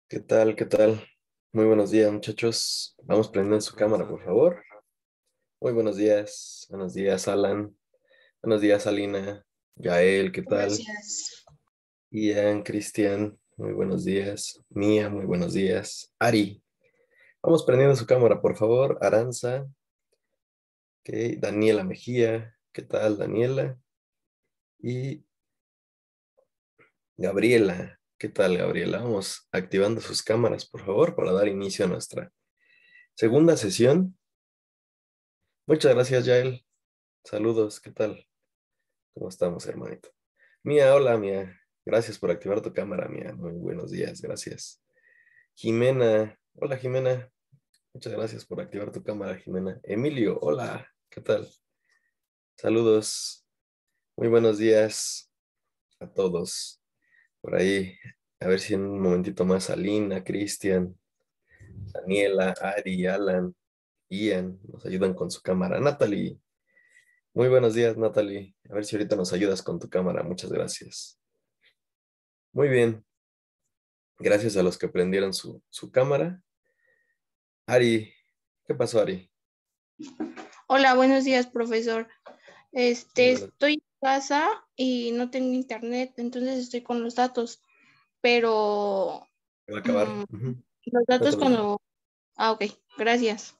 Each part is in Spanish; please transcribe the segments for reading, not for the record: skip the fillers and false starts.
¿Qué tal? ¿Qué tal? Muy buenos días, muchachos. Vamos prendiendo su cámara, por favor. Muy buenos días. Buenos días, Alan. Buenos días, Alina. Yael, ¿qué tal? Gracias. Ian, Cristian, muy buenos días. Mía, muy buenos días. Ari, vamos prendiendo su cámara, por favor. Aranza, ok. Daniela Mejía, ¿qué tal, Daniela? Y Gabriela, ¿qué tal, Gabriela? Vamos activando sus cámaras, por favor, para dar inicio a nuestra segunda sesión. Muchas gracias, Yael. Saludos, ¿qué tal? ¿Cómo estamos, hermanito? Mía, hola, Mía. Gracias por activar tu cámara, Mía. Muy buenos días, gracias. Jimena, hola, Jimena. Muchas gracias por activar tu cámara, Jimena. Emilio, hola, ¿qué tal? Saludos, muy buenos días a todos. Por ahí, a ver si en un momentito más Alina, Cristian, Daniela, Ari, Alan, Ian nos ayudan con su cámara. Natalie, muy buenos días, Natalie. A ver si ahorita nos ayudas con tu cámara. Muchas gracias. Muy bien. Gracias a los que prendieron su cámara. Ari, ¿qué pasó, Ari? Hola, buenos días, profesor. Muy buenas. Estoy en casa y no tengo internet, entonces estoy con los datos, pero Va a acabar. mm, Ujú. los No te datos preocupes. cuando... Ah, ok, gracias.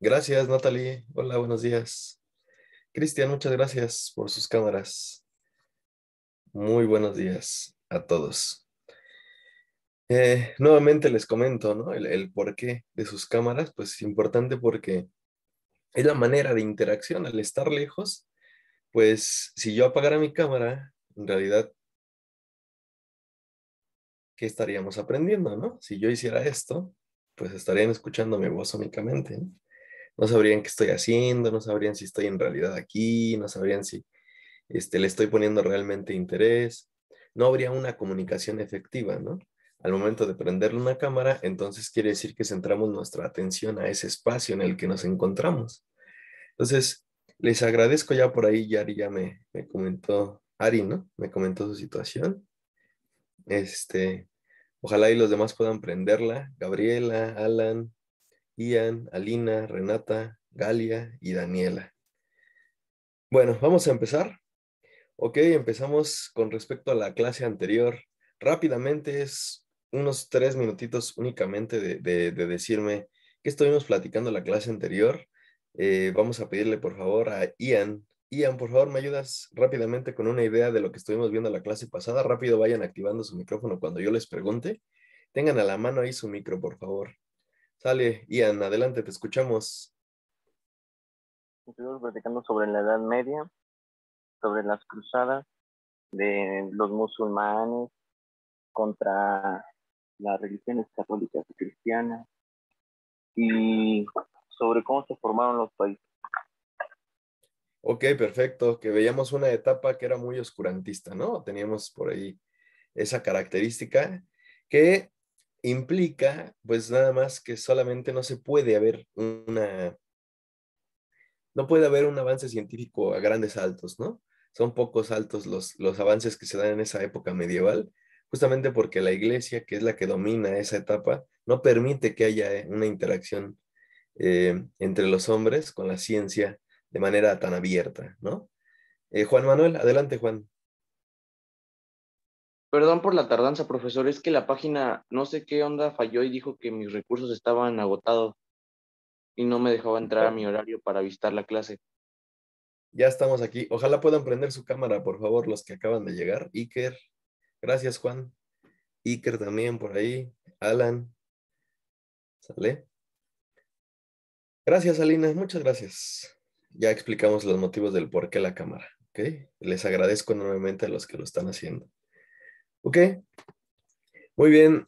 Gracias, Natalie. Hola, buenos días. Cristian, muchas gracias por sus cámaras. Muy buenos días a todos. Nuevamente les comento, ¿no? El porqué de sus cámaras, pues es importante porque es la manera de interacción. Al estar lejos, pues si yo apagara mi cámara, en realidad, ¿qué estaríamos aprendiendo, no? Si yo hiciera esto, pues estarían escuchando mi voz únicamente, ¿no? No sabrían qué estoy haciendo, no sabrían si estoy en realidad aquí, no sabrían si le estoy poniendo realmente interés. No habría una comunicación efectiva, ¿no? Al momento de prenderle una cámara, entonces quiere decir que centramos nuestra atención a ese espacio en el que nos encontramos. Entonces, les agradezco ya por ahí, Yari ya me comentó, Ari, ¿no? Me comentó su situación. Este, Ojalá y los demás puedan prenderla. Gabriela, Alan, Ian, Alina, Renata, Galia y Daniela. Bueno, vamos a empezar. Ok, empezamos con respecto a la clase anterior. Rápidamente es unos 3 minutitos únicamente de decirme qué estuvimos platicando la clase anterior. Vamos a pedirle por favor a Ian. Ian, por favor, ¿me ayudas rápidamente con una idea de lo que estuvimos viendo la clase pasada? Rápido vayan activando su micrófono cuando yo les pregunte. Tengan a la mano ahí su micro, por favor. Sale, Ian, adelante, te escuchamos. Estuvimos platicando sobre la Edad Media, sobre las cruzadas de los musulmanes contra las religiones católicas y cristianas y sobre cómo se formaron los países. Ok, perfecto. Que veíamos una etapa que era muy oscurantista, ¿no? Teníamos por ahí esa característica que implica, pues nada más que solamente no se puede haber no puede haber un avance científico a grandes saltos, ¿no? Son pocos saltos los avances que se dan en esa época medieval, justamente porque la iglesia, que es la que domina esa etapa, no permite que haya una interacción entre los hombres con la ciencia de manera tan abierta, ¿no? Juan Manuel, adelante, Juan. Perdón por la tardanza, profesor, es que la página no sé qué onda falló y dijo que mis recursos estaban agotados y no me dejaba entrar a mi horario para visitar la clase. Ya estamos aquí. Ojalá puedan prender su cámara, por favor, los que acaban de llegar. Iker, gracias, Juan. Iker también por ahí. Alan, ¿sale? Gracias, Alina, muchas gracias. Ya explicamos los motivos del por qué la cámara, ¿ok? Les agradezco enormemente a los que lo están haciendo. ¿Ok? Muy bien.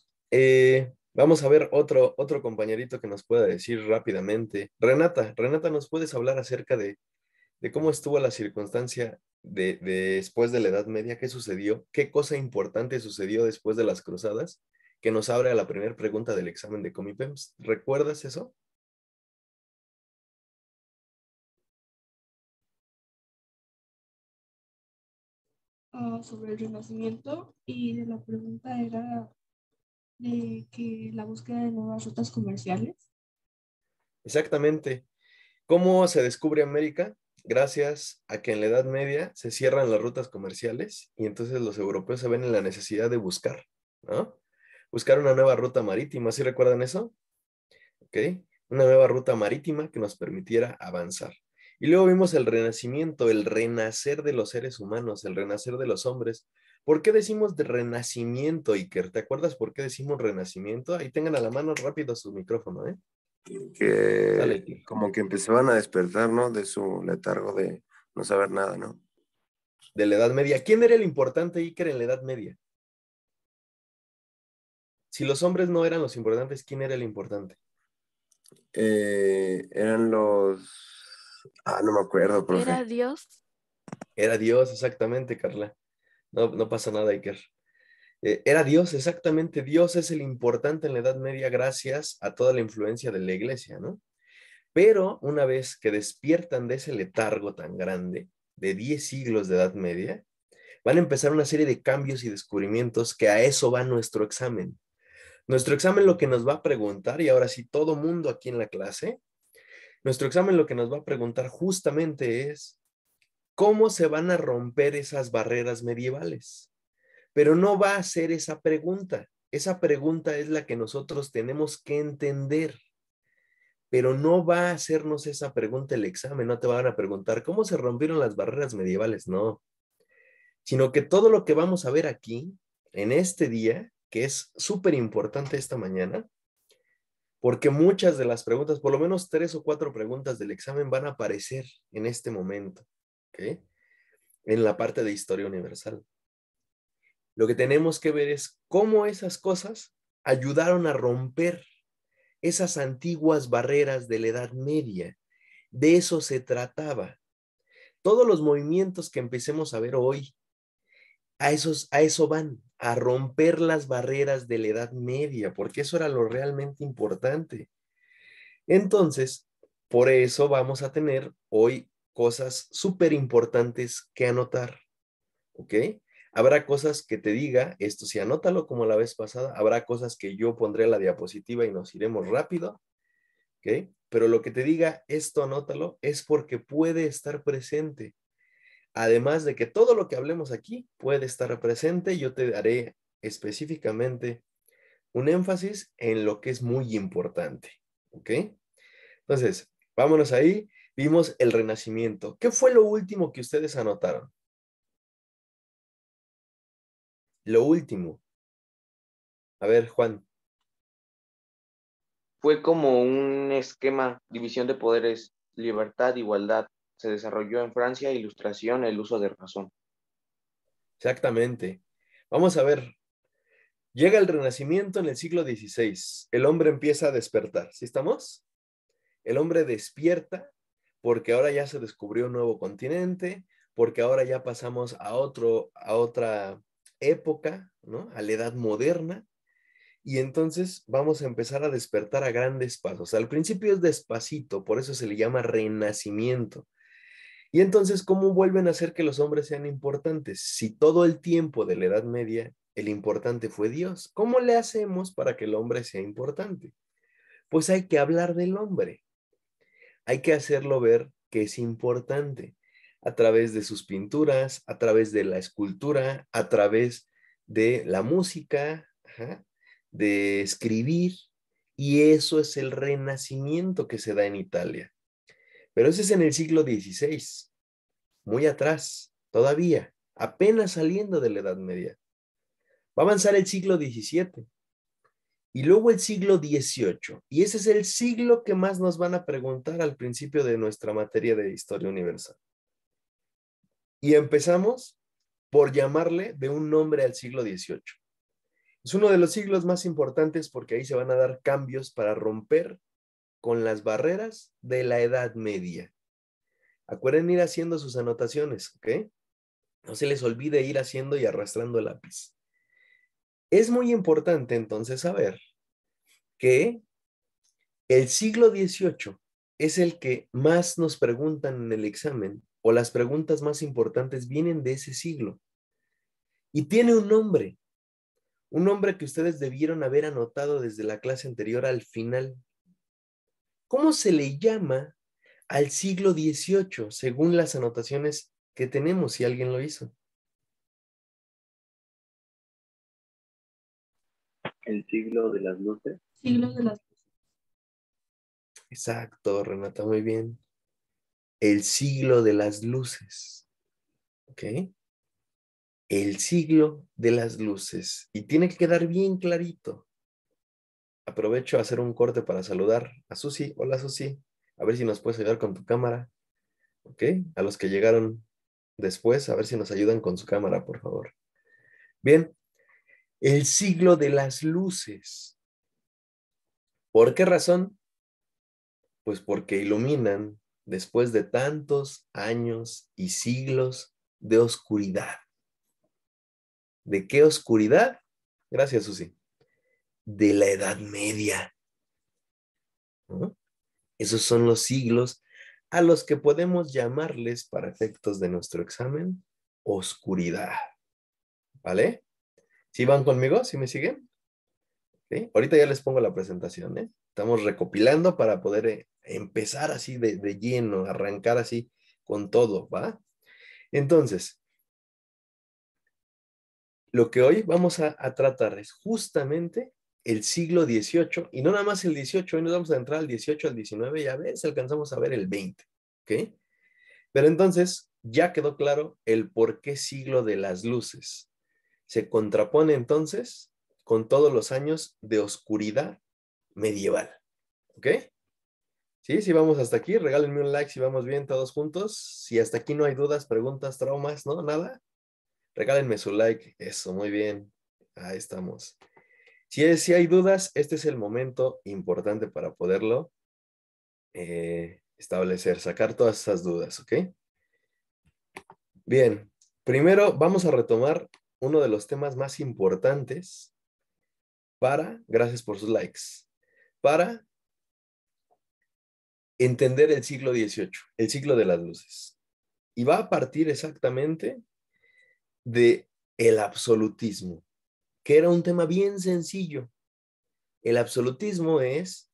Vamos a ver otro compañerito que nos pueda decir rápidamente. Renata, ¿nos puedes hablar acerca de cómo estuvo la circunstancia después de la Edad Media? ¿Qué sucedió? ¿Qué cosa importante sucedió después de las cruzadas? Que nos abre a la primera pregunta del examen de Comipems. ¿Recuerdas eso? Sobre el Renacimiento y de la pregunta era que la búsqueda de nuevas rutas comerciales. Exactamente. ¿Cómo se descubre América? Gracias a que en la Edad Media se cierran las rutas comerciales y entonces los europeos se ven en la necesidad de buscar, ¿no? Buscar una nueva ruta marítima, ¿sí recuerdan eso? ¿Ok? Una nueva ruta marítima que nos permitiera avanzar. Y luego vimos el renacimiento, el renacer de los seres humanos, el renacer de los hombres. ¿Por qué decimos de renacimiento, Iker? ¿Te acuerdas por qué decimos renacimiento? Ahí tengan a la mano rápido su micrófono, ¿eh? Dale, Que Iker. como que empezaban a despertar, ¿no? De su letargo de no saber nada, ¿no? De la Edad Media. ¿Quién era el importante, Iker, en la Edad Media? Si los hombres no eran los importantes, ¿quién era el importante? Eran los... Ah, no me acuerdo, profe. Era Dios. Era Dios, exactamente, Carla. No, no pasa nada, Iker. Era Dios, exactamente. Dios es el importante en la Edad Media gracias a toda la influencia de la iglesia, ¿no? Pero una vez que despiertan de ese letargo tan grande, de 10 siglos de Edad Media, van a empezar una serie de cambios y descubrimientos que a eso va nuestro examen. Nuestro examen lo que nos va a preguntar, y ahora sí todo mundo aquí en la clase, nuestro examen lo que nos va a preguntar justamente es cómo se van a romper esas barreras medievales. Pero no va a ser esa pregunta. Esa pregunta es la que nosotros tenemos que entender. Pero no va a hacernos esa pregunta el examen. No te van a preguntar cómo se rompieron las barreras medievales, no. Sino que todo lo que vamos a ver aquí, en este día, que es súper importante esta mañana, porque muchas de las preguntas, por lo menos 3 o 4 preguntas del examen van a aparecer en este momento, ¿ok? En la parte de historia universal. Lo que tenemos que ver es cómo esas cosas ayudaron a romper esas antiguas barreras de la Edad Media. De eso se trataba. Todos los movimientos que empecemos a ver hoy, a eso van, a romper las barreras de la Edad Media, porque eso era lo realmente importante. Entonces, por eso vamos a tener hoy cosas súper importantes que anotar, ¿ok? Habrá cosas que te diga, esto sí, anótalo como la vez pasada, habrá cosas que yo pondré a la diapositiva y nos iremos rápido, ¿ok? Pero lo que te diga, esto anótalo, es porque puede estar presente. Además de que todo lo que hablemos aquí puede estar presente, yo te daré específicamente un énfasis en lo que es muy importante, ¿ok? Entonces, vámonos ahí. Vimos el Renacimiento. ¿Qué fue lo último que ustedes anotaron? Lo último. A ver, Juan. Fue como un esquema, división de poderes, libertad, igualdad. Se desarrolló en Francia, ilustración, el uso de razón. Exactamente. Vamos a ver. Llega el Renacimiento en el siglo XVI. El hombre empieza a despertar. ¿Sí estamos? El hombre despierta porque ahora ya se descubrió un nuevo continente, porque ahora ya pasamos a otra época, ¿no? A la edad moderna. Y entonces vamos a empezar a despertar a grandes pasos. Al principio es despacito, por eso se le llama renacimiento. Y entonces, ¿cómo vuelven a hacer que los hombres sean importantes? Si todo el tiempo de la Edad Media el importante fue Dios, ¿cómo le hacemos para que el hombre sea importante? Pues hay que hablar del hombre. Hay que hacerlo ver que es importante a través de sus pinturas, a través de la escultura, a través de la música, ajá, de escribir, y eso es el renacimiento que se da en Italia. Pero ese es en el siglo XVI, muy atrás, todavía, apenas saliendo de la Edad Media. Va a avanzar el siglo XVII y luego el siglo XVIII, y ese es el siglo que más nos van a preguntar al principio de nuestra materia de Historia Universal. Y empezamos por llamarle de un nombre al siglo XVIII. Es uno de los siglos más importantes porque ahí se van a dar cambios para romper con las barreras de la Edad Media. Acuerden ir haciendo sus anotaciones, ¿ok? No se les olvide ir haciendo y arrastrando el lápiz. Es muy importante entonces saber que el siglo XVIII es el que más nos preguntan en el examen, o las preguntas más importantes vienen de ese siglo. Y tiene un nombre. Un nombre que ustedes debieron haber anotado desde la clase anterior al final. ¿Cómo se le llama al siglo XVIII según las anotaciones que tenemos, si alguien lo hizo? El siglo de las luces. Siglos de las Exacto, Renata, muy bien. El siglo de las luces. ¿Ok? El siglo de las luces. Y tiene que quedar bien clarito. Aprovecho a hacer un corte para saludar a Susi. Hola, Susi. A ver si nos puedes ayudar con tu cámara. ¿Ok? A los que llegaron después, a ver si nos ayudan con su cámara, por favor. Bien. El siglo de las luces. ¿Por qué razón? Pues porque iluminan después de tantos años y siglos de oscuridad. ¿De qué oscuridad? Gracias, Susi. De la Edad Media, ¿no? Esos son los siglos a los que podemos llamarles, para efectos de nuestro examen, oscuridad. ¿Vale? ¿Sí van conmigo? ¿Sí me siguen? ¿Sí? Ahorita ya les pongo la presentación, ¿eh? Estamos recopilando para poder empezar así de lleno, arrancar así con todo, ¿va? Entonces, lo que hoy vamos a tratar es justamente el siglo XVIII, y no nada más el XVIII, hoy nos vamos a entrar al XVIII, al XIX, y a ver si alcanzamos a ver el XX, ¿ok? Pero entonces ya quedó claro el por qué siglo de las luces. Se contrapone entonces con todos los años de oscuridad medieval, ¿ok? Sí, sí vamos hasta aquí, regálenme un like si vamos bien todos juntos. Si hasta aquí no hay dudas, preguntas, traumas, ¿no? Nada. Regálenme su like, eso, muy bien. Ahí estamos. Si hay dudas, este es el momento importante para poderlo establecer, sacar todas esas dudas, ¿ok? Bien, primero vamos a retomar uno de los temas más importantes gracias por sus likes, para entender el siglo XVIII, el siglo de las luces. Y va a partir exactamente de el absolutismo, que era un tema bien sencillo. El absolutismo es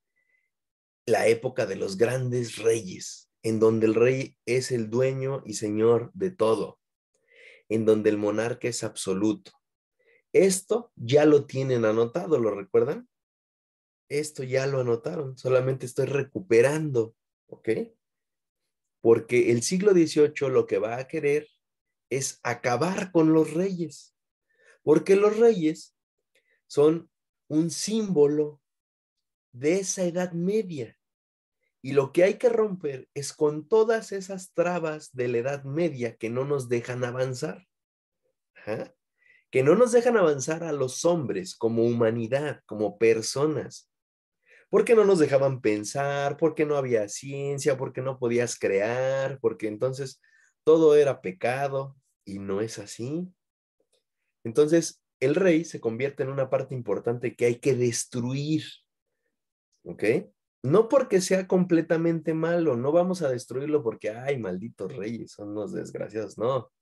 la época de los grandes reyes, en donde el rey es el dueño y señor de todo, en donde el monarca es absoluto. Esto ya lo tienen anotado, ¿lo recuerdan? Esto ya lo anotaron, solamente estoy recuperando, ¿ok? Porque el siglo XVIII lo que va a querer es acabar con los reyes, porque los reyes son un símbolo de esa Edad Media. Y lo que hay que romper es con todas esas trabas de la Edad Media que no nos dejan avanzar. ¿Ah? Que no nos dejan avanzar a los hombres como humanidad, como personas. Porque no nos dejaban pensar, porque no había ciencia, porque no podías crear, porque entonces todo era pecado y no es así. Entonces el rey se convierte en una parte importante que hay que destruir. ¿Ok? No porque sea completamente malo, no vamos a destruirlo porque, ay, malditos reyes, son unos desgraciados, no.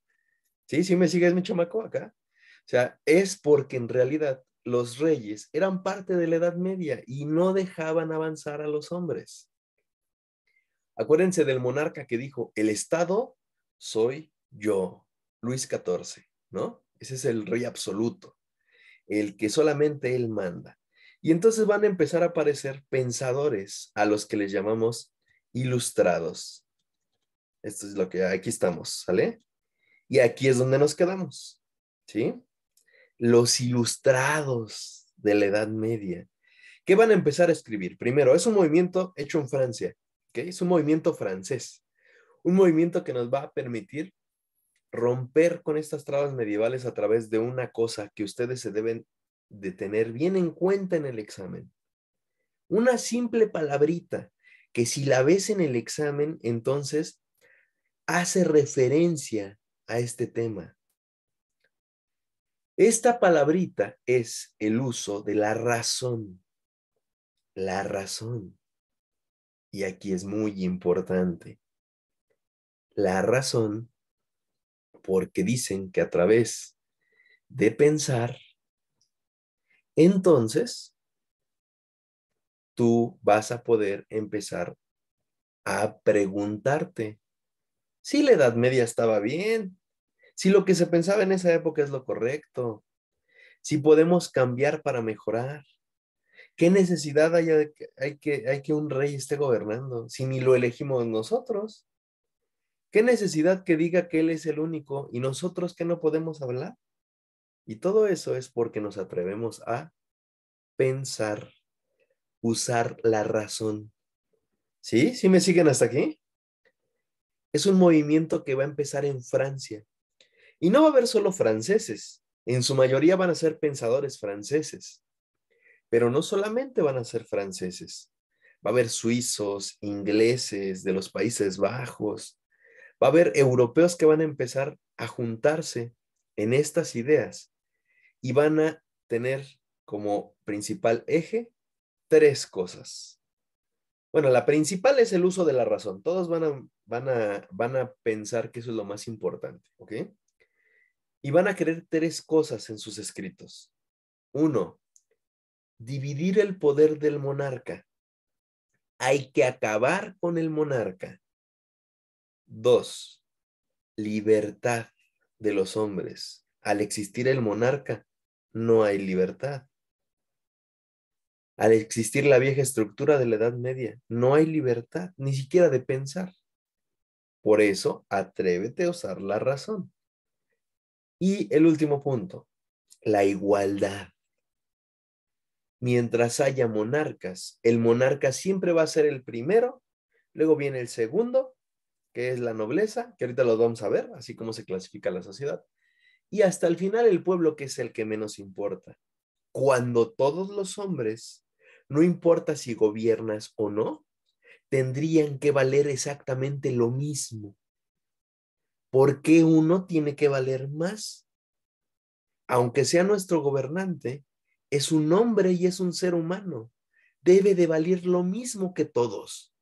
Sí, sí me sigues, mi chamaco, acá. O sea, es porque en realidad los reyes eran parte de la Edad Media y no dejaban avanzar a los hombres. Acuérdense del monarca que dijo, el Estado soy yo, Luis XIV, ¿no? Ese es el rey absoluto, el que solamente él manda. Y entonces van a empezar a aparecer pensadores a los que les llamamos ilustrados. Esto es lo que aquí estamos, ¿sale? Y aquí es donde nos quedamos, ¿sí? Los ilustrados de la Edad Media. ¿Qué van a empezar a escribir? Primero, es un movimiento hecho en Francia, ¿ok? Es un movimiento francés. Un movimiento que nos va a permitir romper con estas trabas medievales a través de una cosa que ustedes se deben de tener bien en cuenta en el examen. Una simple palabrita que si la ves en el examen, entonces hace referencia a este tema. Esta palabrita es el uso de la razón. La razón. Y aquí es muy importante. La razón, porque dicen que a través de pensar entonces tú vas a poder empezar a preguntarte si la Edad Media estaba bien, si lo que se pensaba en esa época es lo correcto, si podemos cambiar para mejorar. ¿Qué necesidad hay que un rey esté gobernando si ni lo elegimos nosotros? ¿Qué necesidad que diga que él es el único y nosotros que no podemos hablar? Y todo eso es porque nos atrevemos a pensar, usar la razón. ¿Sí? ¿Sí me siguen hasta aquí? Es un movimiento que va a empezar en Francia. Y no va a haber solo franceses. En su mayoría van a ser pensadores franceses. Pero no solamente van a ser franceses. Va a haber suizos, ingleses, de los Países Bajos. Va a haber europeos que van a empezar a juntarse en estas ideas y van a tener como principal eje tres cosas. Bueno, la principal es el uso de la razón. Todos van a pensar que eso es lo más importante, ¿ok? Y van a querer tres cosas en sus escritos. Uno, dividir el poder del monarca. Hay que acabar con el monarca. Dos, libertad de los hombres. Al existir el monarca, no hay libertad. Al existir la vieja estructura de la Edad Media, no hay libertad, ni siquiera de pensar. Por eso, atrévete a usar la razón. Y el último punto, la igualdad. Mientras haya monarcas, el monarca siempre va a ser el primero, luego viene el segundo, que es la nobleza, que ahorita lo vamos a ver, así como se clasifica la sociedad, y hasta el final el pueblo, que es el que menos importa. Cuando todos los hombres, no importa si gobiernas o no, tendrían que valer exactamente lo mismo. ¿Por qué uno tiene que valer más? Aunque sea nuestro gobernante, es un hombre y es un ser humano. Debe de valer lo mismo que todos.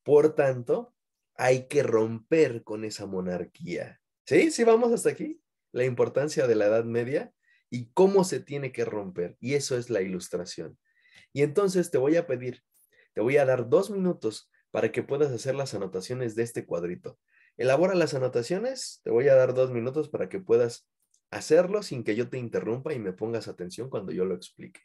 Por tanto, hay que romper con esa monarquía. ¿Sí? ¿Sí vamos hasta aquí? La importancia de la Edad Media y cómo se tiene que romper. Y eso es la ilustración. Y entonces te voy a dar 2 minutos para que puedas hacer las anotaciones de este cuadrito. Elabora las anotaciones, te voy a dar 2 minutos para que puedas hacerlo sin que yo te interrumpa y me pongas atención cuando yo lo explique.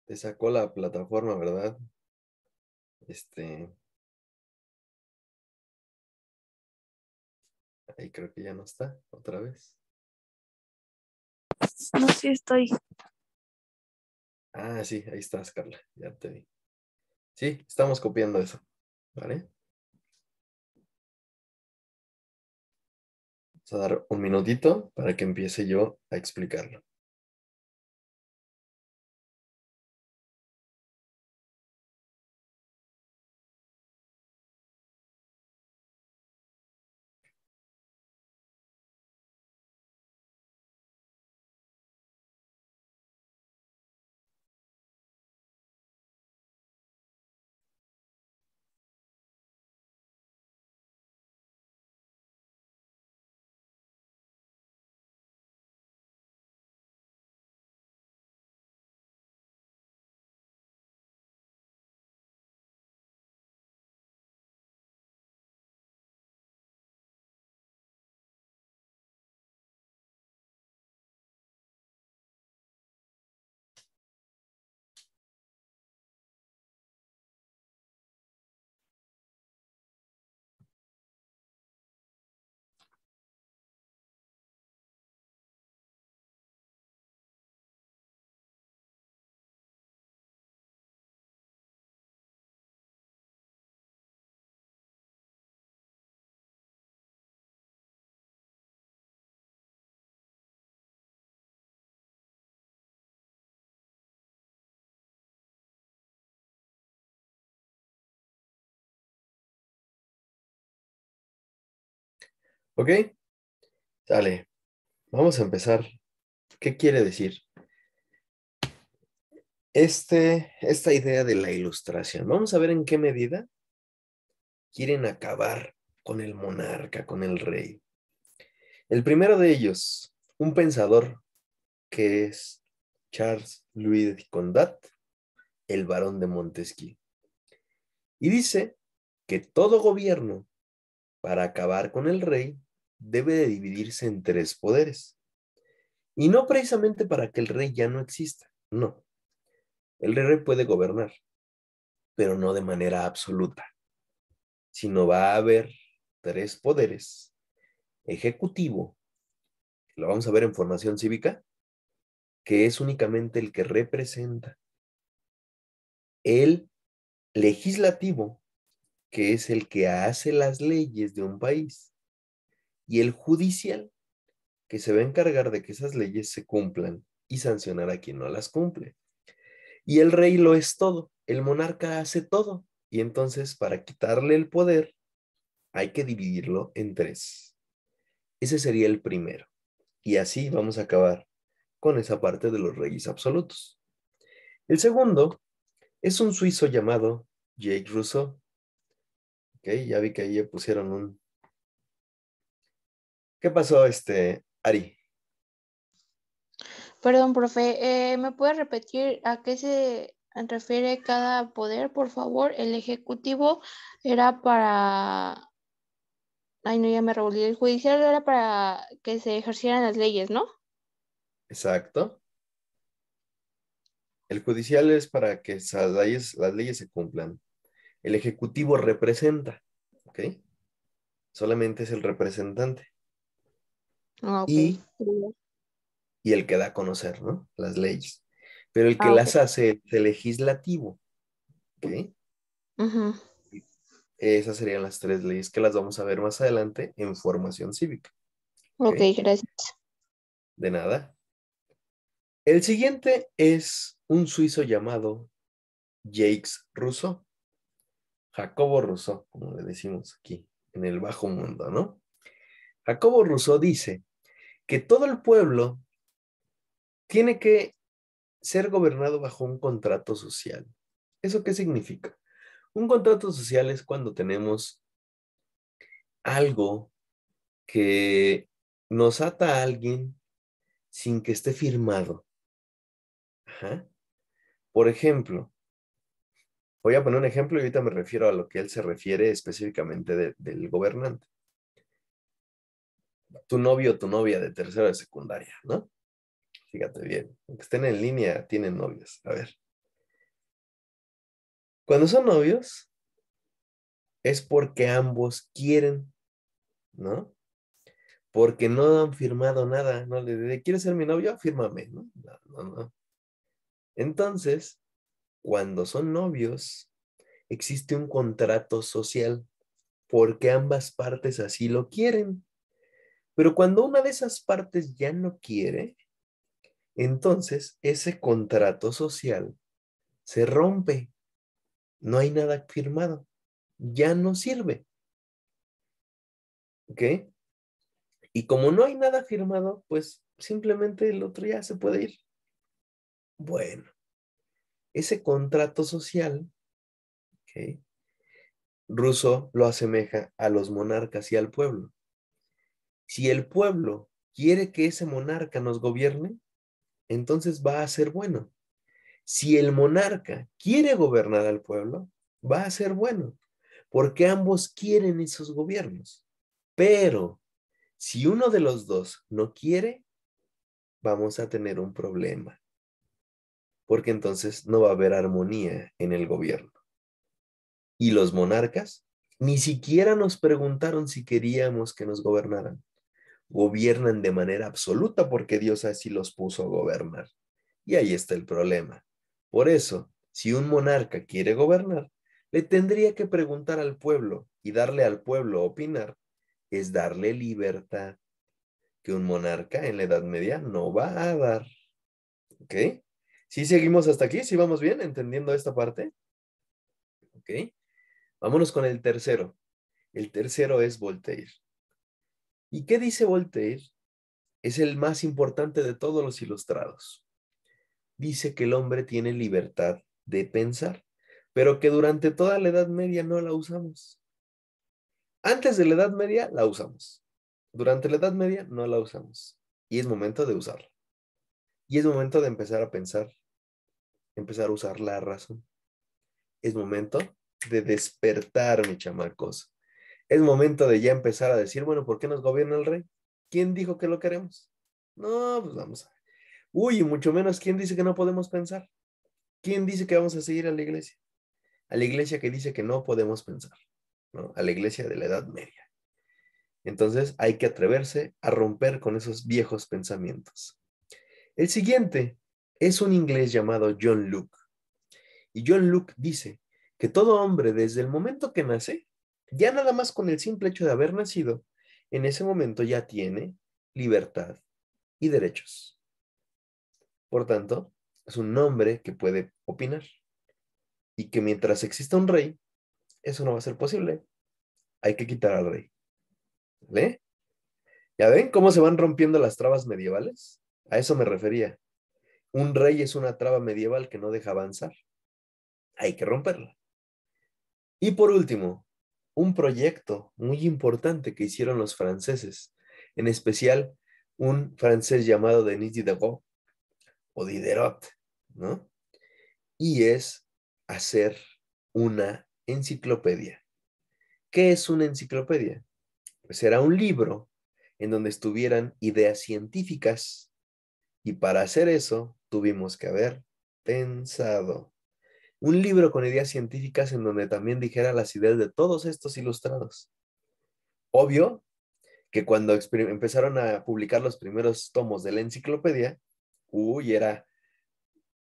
Te sacó la plataforma, ¿verdad? Ahí creo que ya no está, otra vez. No, sí estoy. Ah, sí, ahí estás, Carla, ya te vi. Sí, estamos copiando eso, ¿vale? Vamos a dar un minutito para que empiece yo a explicarlo. ¿Ok? Sale. Vamos a empezar. ¿Qué quiere decir? Esta idea de la ilustración. Vamos a ver en qué medida quieren acabar con el monarca, con el rey. El primero de ellos, un pensador que es Charles Louis de Condat, el barón de Montesquieu. Y dice que todo gobierno, para acabar con el rey, debe de dividirse en tres poderes. Y no precisamente para que el rey ya no exista, no. El rey puede gobernar, pero no de manera absoluta, sino va a haber tres poderes. Ejecutivo, lo vamos a ver en formación cívica, que es únicamente el que representa. El legislativo, que es el que hace las leyes de un país. Y el judicial, que se va a encargar de que esas leyes se cumplan y sancionar a quien no las cumple. Y el rey lo es todo, el monarca hace todo. Y entonces, para quitarle el poder, hay que dividirlo en tres. Ese sería el primero. Y así vamos a acabar con esa parte de los reyes absolutos. El segundo es un suizo llamado Jacques Rousseau. Ok, ya vi que ahí ya pusieron un... ¿Qué pasó, Ari? Perdón, profe, ¿me puede repetir a qué se refiere cada poder, por favor? El ejecutivo era para... Ay, no, ya me revolví. El judicial era para que se ejercieran las leyes, ¿no? Exacto. El judicial es para que las leyes se cumplan. El ejecutivo representa, ¿ok? Solamente es el representante. Ah, ok. Y el que da a conocer, ¿no? Las leyes. Pero el que Ah, ok. las hace es el legislativo, ¿ok? Ujú. Esas serían las tres leyes que las vamos a ver más adelante en formación cívica, Ok, ¿ok? gracias. De nada. El siguiente es un suizo llamado Jacques Rousseau, Jacobo Rousseau, como le decimos aquí, en el bajo mundo, ¿no? Jacobo Rousseau dice que todo el pueblo tiene que ser gobernado bajo un contrato social. ¿Eso qué significa? Un contrato social es cuando tenemos algo que nos ata a alguien sin que esté firmado. Ajá. Por ejemplo, voy a poner un ejemplo y ahorita me refiero a lo que él se refiere específicamente del gobernante. Tu novio o tu novia de tercera de secundaria, ¿no? Fíjate bien, aunque estén en línea, tienen novios. A ver, Cuando son novios, es porque ambos quieren, ¿no? Porque no han firmado nada, no le diré, ¿quieres ser mi novio? Fírmame, ¿no? No, no, no. Entonces, cuando son novios, existe un contrato social porque ambas partes así lo quieren. Pero cuando una de esas partes ya no quiere, entonces ese contrato social se rompe. No hay nada firmado. Ya no sirve. ¿Ok? Y como no hay nada firmado, pues simplemente el otro ya se puede ir. Bueno, ese contrato social, ¿ok? Rousseau lo asemeja a los monarcas y al pueblo. Si el pueblo quiere que ese monarca nos gobierne, entonces va a ser bueno. Si el monarca quiere gobernar al pueblo, va a ser bueno, porque ambos quieren esos gobiernos. Pero si uno de los dos no quiere, vamos a tener un problema, porque entonces no va a haber armonía en el gobierno. Y los monarcas ni siquiera nos preguntaron si queríamos que nos gobernaran. Gobiernan de manera absoluta porque Dios así los puso a gobernar. Y ahí está el problema. Por eso, si un monarca quiere gobernar, le tendría que preguntar al pueblo y darle al pueblo opinar, es darle libertad que un monarca en la Edad Media no va a dar. ¿Ok? ¿Sí seguimos hasta aquí? ¿Sí vamos bien entendiendo esta parte? ¿Ok? Vámonos con el tercero. El tercero es Voltaire. ¿Y qué dice Voltaire? Es el más importante de todos los ilustrados. Dice que el hombre tiene libertad de pensar, pero que durante toda la Edad Media no la usamos. Antes de la Edad Media la usamos. Durante la Edad Media no la usamos. Y es momento de usarla. Y es momento de empezar a pensar, empezar a usar la razón. Es momento de despertar, mis chamacos. Es momento de ya empezar a decir, bueno, ¿por qué nos gobierna el rey? ¿Quién dijo que lo queremos? No, pues vamos a ver. Uy, y mucho menos, ¿quién dice que no podemos pensar? ¿Quién dice que vamos a seguir a la iglesia? A la iglesia que dice que no podemos pensar, ¿no? A la iglesia de la Edad Media. Entonces hay que atreverse a romper con esos viejos pensamientos. El siguiente es un inglés llamado John Locke. Y John Locke dice que todo hombre desde el momento que nace, ya nada más con el simple hecho de haber nacido, en ese momento ya tiene libertad y derechos. Por tanto, es un hombre que puede opinar. Y que mientras exista un rey, eso no va a ser posible. Hay que quitar al rey. ¿Vale? ¿Ya ven cómo se van rompiendo las trabas medievales? A eso me refería. Un rey es una traba medieval que no deja avanzar. Hay que romperla. Y por último, un proyecto muy importante que hicieron los franceses, en especial un francés llamado Denis Diderot o Diderot, ¿no? Y es hacer una enciclopedia. ¿Qué es una enciclopedia? Pues era un libro en donde estuvieran ideas científicas y para hacer eso tuvimos que haber pensado. Un libro con ideas científicas en donde también dijera las ideas de todos estos ilustrados. Obvio que cuando empezaron a publicar los primeros tomos de la enciclopedia, era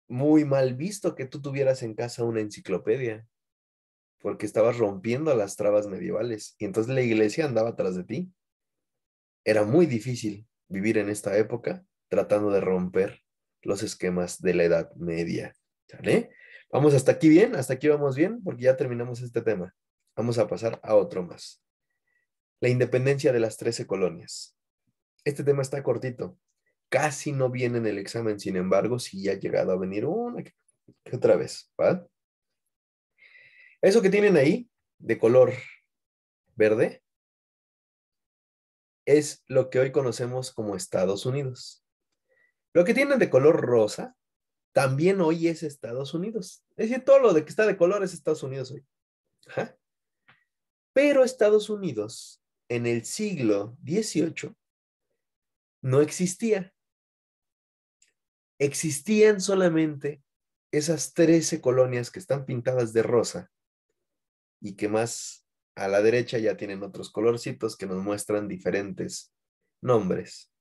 muy mal visto que tú tuvieras en casa una enciclopedia, porque estabas rompiendo las trabas medievales y entonces la iglesia andaba atrás de ti. Era muy difícil vivir en esta época tratando de romper los esquemas de la Edad Media. ¿Sale? Vamos hasta aquí bien, hasta aquí vamos bien, porque ya terminamos este tema. Vamos a pasar a otro más. La independencia de las 13 colonias. Este tema está cortito. Casi no viene en el examen, sin embargo, sí ha llegado a venir una que otra vez, ¿va? Eso que tienen ahí, de color verde, es lo que hoy conocemos como Estados Unidos. Lo que tienen de color rosa, también hoy es Estados Unidos. Es decir, todo lo de que está de color es Estados Unidos hoy. Ajá. Pero Estados Unidos, en el siglo XVIII, no existía. Existían solamente esas 13 colonias que están pintadas de rosa y que más a la derecha ya tienen otros colorcitos que nos muestran diferentes nombres.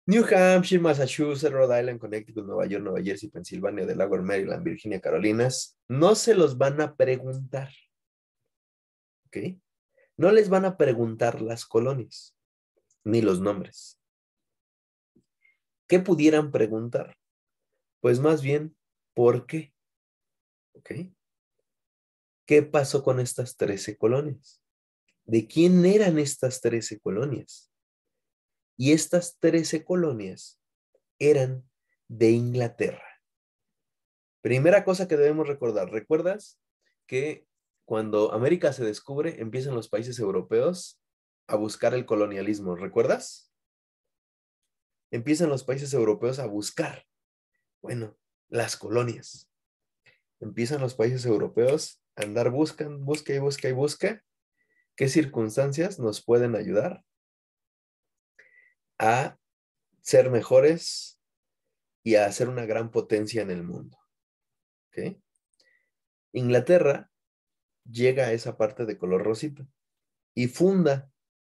New Hampshire, Massachusetts, Rhode Island, Connecticut, Nueva York, Nueva Jersey, Pensilvania, Delaware, Maryland, Virginia, Carolinas. No se los van a preguntar. ¿Ok? No les van a preguntar las colonias, ni los nombres. ¿Qué pudieran preguntar? Pues más bien, ¿por qué? ¿Ok? ¿Qué pasó con estas 13 colonias? ¿De quién eran estas 13 colonias? Y estas 13 colonias eran de Inglaterra. Primera cosa que debemos recordar. ¿Recuerdas que cuando América se descubre, empiezan los países europeos a buscar el colonialismo? ¿Recuerdas? Empiezan los países europeos a buscar, bueno, las colonias. Empiezan los países europeos a andar busca y busca y busca qué circunstancias nos pueden ayudar a ser mejores y a ser una gran potencia en el mundo. ¿Ok? Inglaterra llega a esa parte de color rosita y funda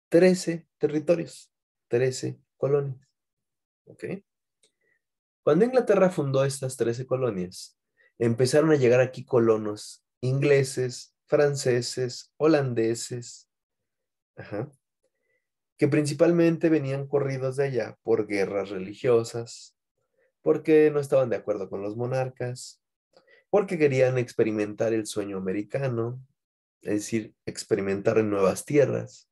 13 territorios, 13 colonias. ¿Ok? Cuando Inglaterra fundó estas 13 colonias, empezaron a llegar aquí colonos ingleses, franceses, holandeses, que principalmente venían corridos de allá por guerras religiosas, porque no estaban de acuerdo con los monarcas, porque querían experimentar el sueño americano, es decir, experimentar en nuevas tierras.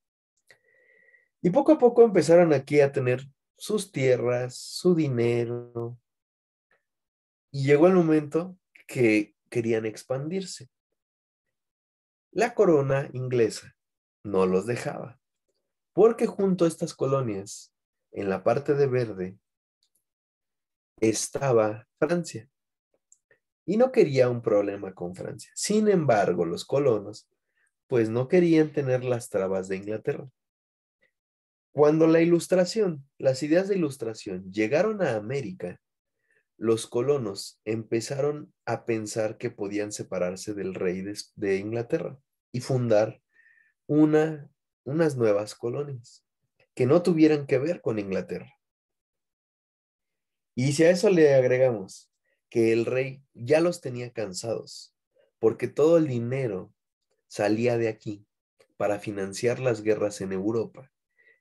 Y poco a poco empezaron aquí a tener sus tierras, su dinero, y llegó el momento que querían expandirse. La corona inglesa no los dejaba, porque junto a estas colonias, en la parte de verde, estaba Francia. Y no quería un problema con Francia. Sin embargo, los colonos, pues no querían tener las trabas de Inglaterra. Cuando las ideas de ilustración llegaron a América, los colonos empezaron a pensar que podían separarse del rey de Inglaterra y fundar unas nuevas colonias que no tuvieran que ver con Inglaterra. Y si a eso le agregamos que el rey ya los tenía cansados, porque todo el dinero salía de aquí para financiar las guerras en Europa.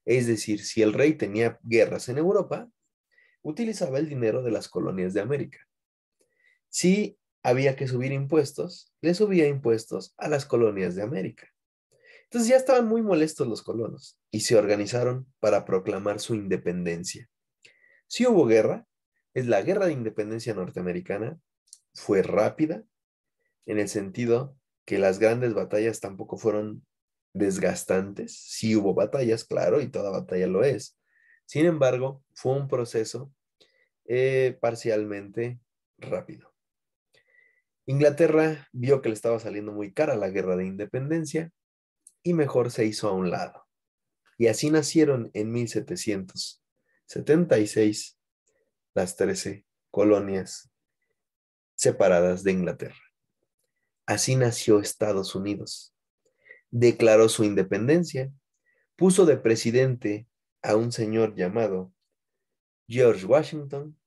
Es decir, si el rey tenía guerras en Europa, utilizaba el dinero de las colonias de América. Si había que subir impuestos, le subía impuestos a las colonias de América. Entonces ya estaban muy molestos los colonos y se organizaron para proclamar su independencia. Si hubo guerra, es la guerra de independencia norteamericana, fue rápida, en el sentido que las grandes batallas tampoco fueron desgastantes. Sí hubo batallas, claro, y toda batalla lo es. Sin embargo, fue un proceso parcialmente rápido. Inglaterra vio que le estaba saliendo muy cara la guerra de independencia y mejor se hizo a un lado. Y así nacieron en 1776 las 13 colonias separadas de Inglaterra. Así nació Estados Unidos. Declaró su independencia, puso de presidente a un señor llamado George Washington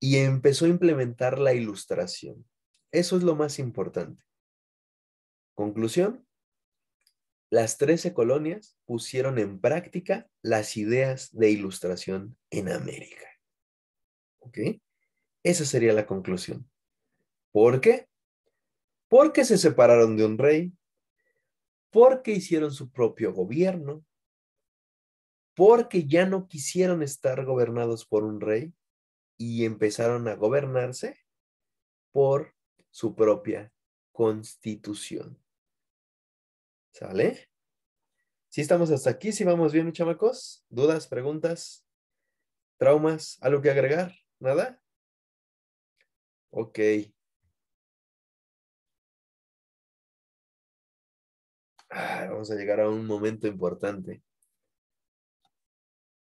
y empezó a implementar la ilustración. Eso es lo más importante. Conclusión, las 13 colonias pusieron en práctica las ideas de ilustración en América. ¿Ok? Esa sería la conclusión. ¿Por qué? Porque se separaron de un rey, porque hicieron su propio gobierno, porque ya no quisieron estar gobernados por un rey y empezaron a gobernarse por su propia constitución. ¿Sale? ¿Sí estamos hasta aquí? ¿Sí vamos bien, mis chamacos? ¿Dudas, preguntas, traumas? ¿Algo que agregar? ¿Nada? Ok. Vamos a llegar a un momento importante.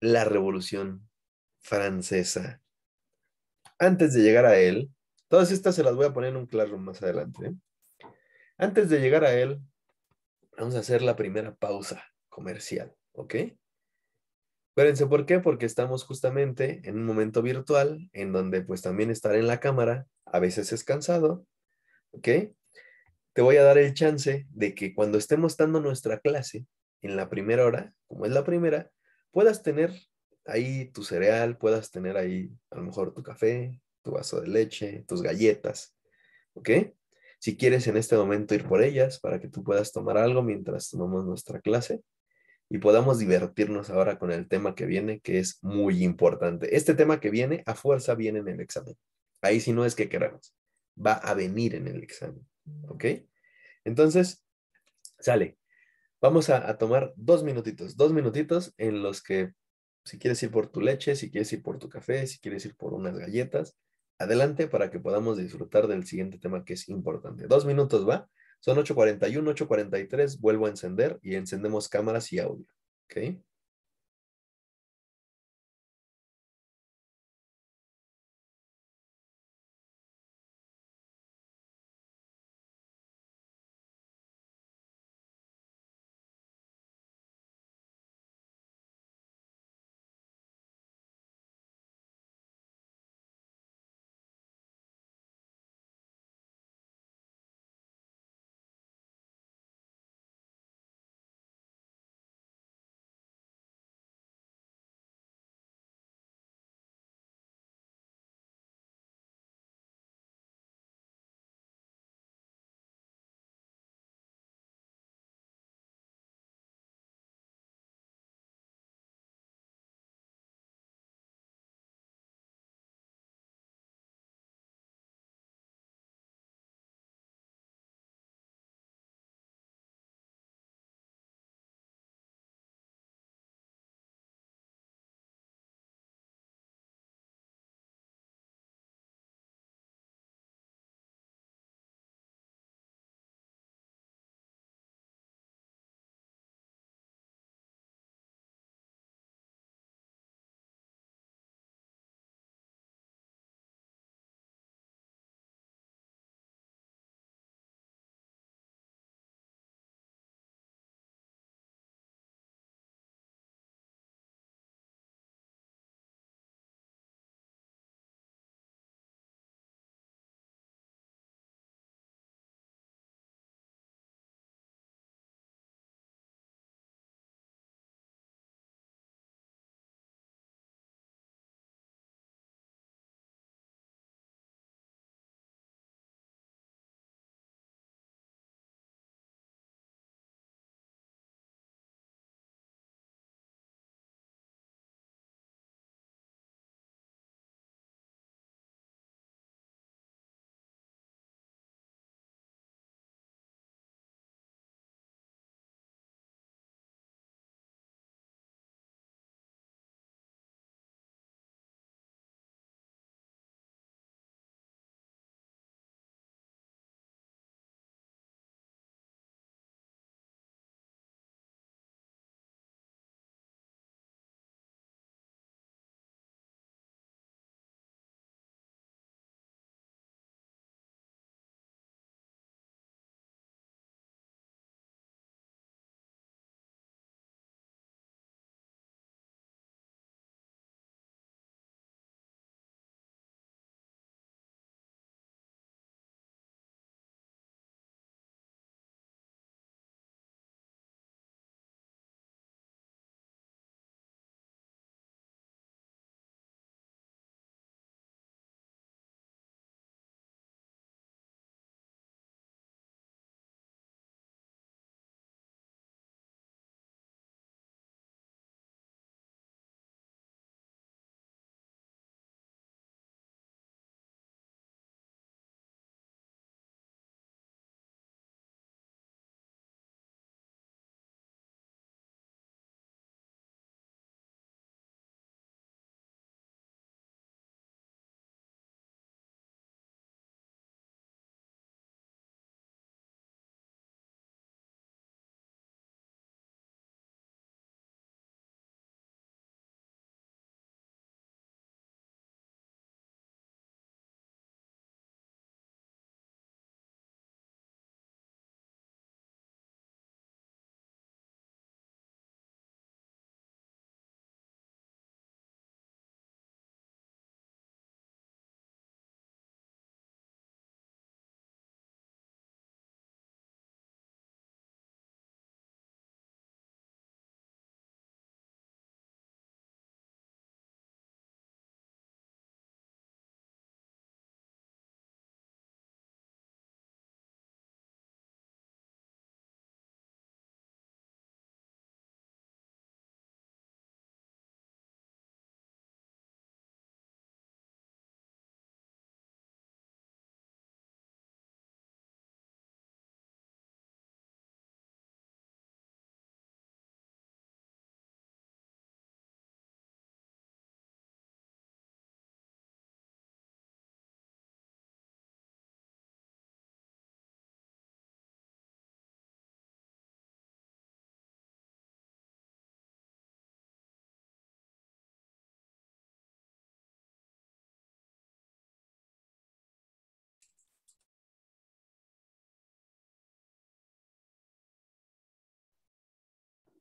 La Revolución Francesa. Antes de llegar a él, Todas estas se las voy a poner en un Classroom más adelante, ¿eh? Antes de llegar a él, vamos a hacer la primera pausa comercial, ¿ok? Espérense, ¿por qué? Porque estamos justamente en un momento virtual en donde pues también estar en la cámara a veces es cansado, ¿ok? Te voy a dar el chance de que cuando estemos dando nuestra clase en la primera hora, como es la primera, puedas tener ahí tu cereal, puedas tener ahí a lo mejor tu café, tu vaso de leche, tus galletas, ¿ok? Si quieres en este momento ir por ellas para que tú puedas tomar algo mientras tomamos nuestra clase y podamos divertirnos ahora con el tema que viene, que es muy importante. Este tema que viene a fuerza viene en el examen. Ahí sí no es que queramos, va a venir en el examen, ¿ok? Entonces, sale. Vamos a tomar 2 minutitos en los que si quieres ir por tu leche, si quieres ir por tu café, si quieres ir por unas galletas, adelante para que podamos disfrutar del siguiente tema que es importante. 2 minutos, ¿va? Son 8:41, 8:43, vuelvo a encender y encendemos cámaras y audio, ¿ok?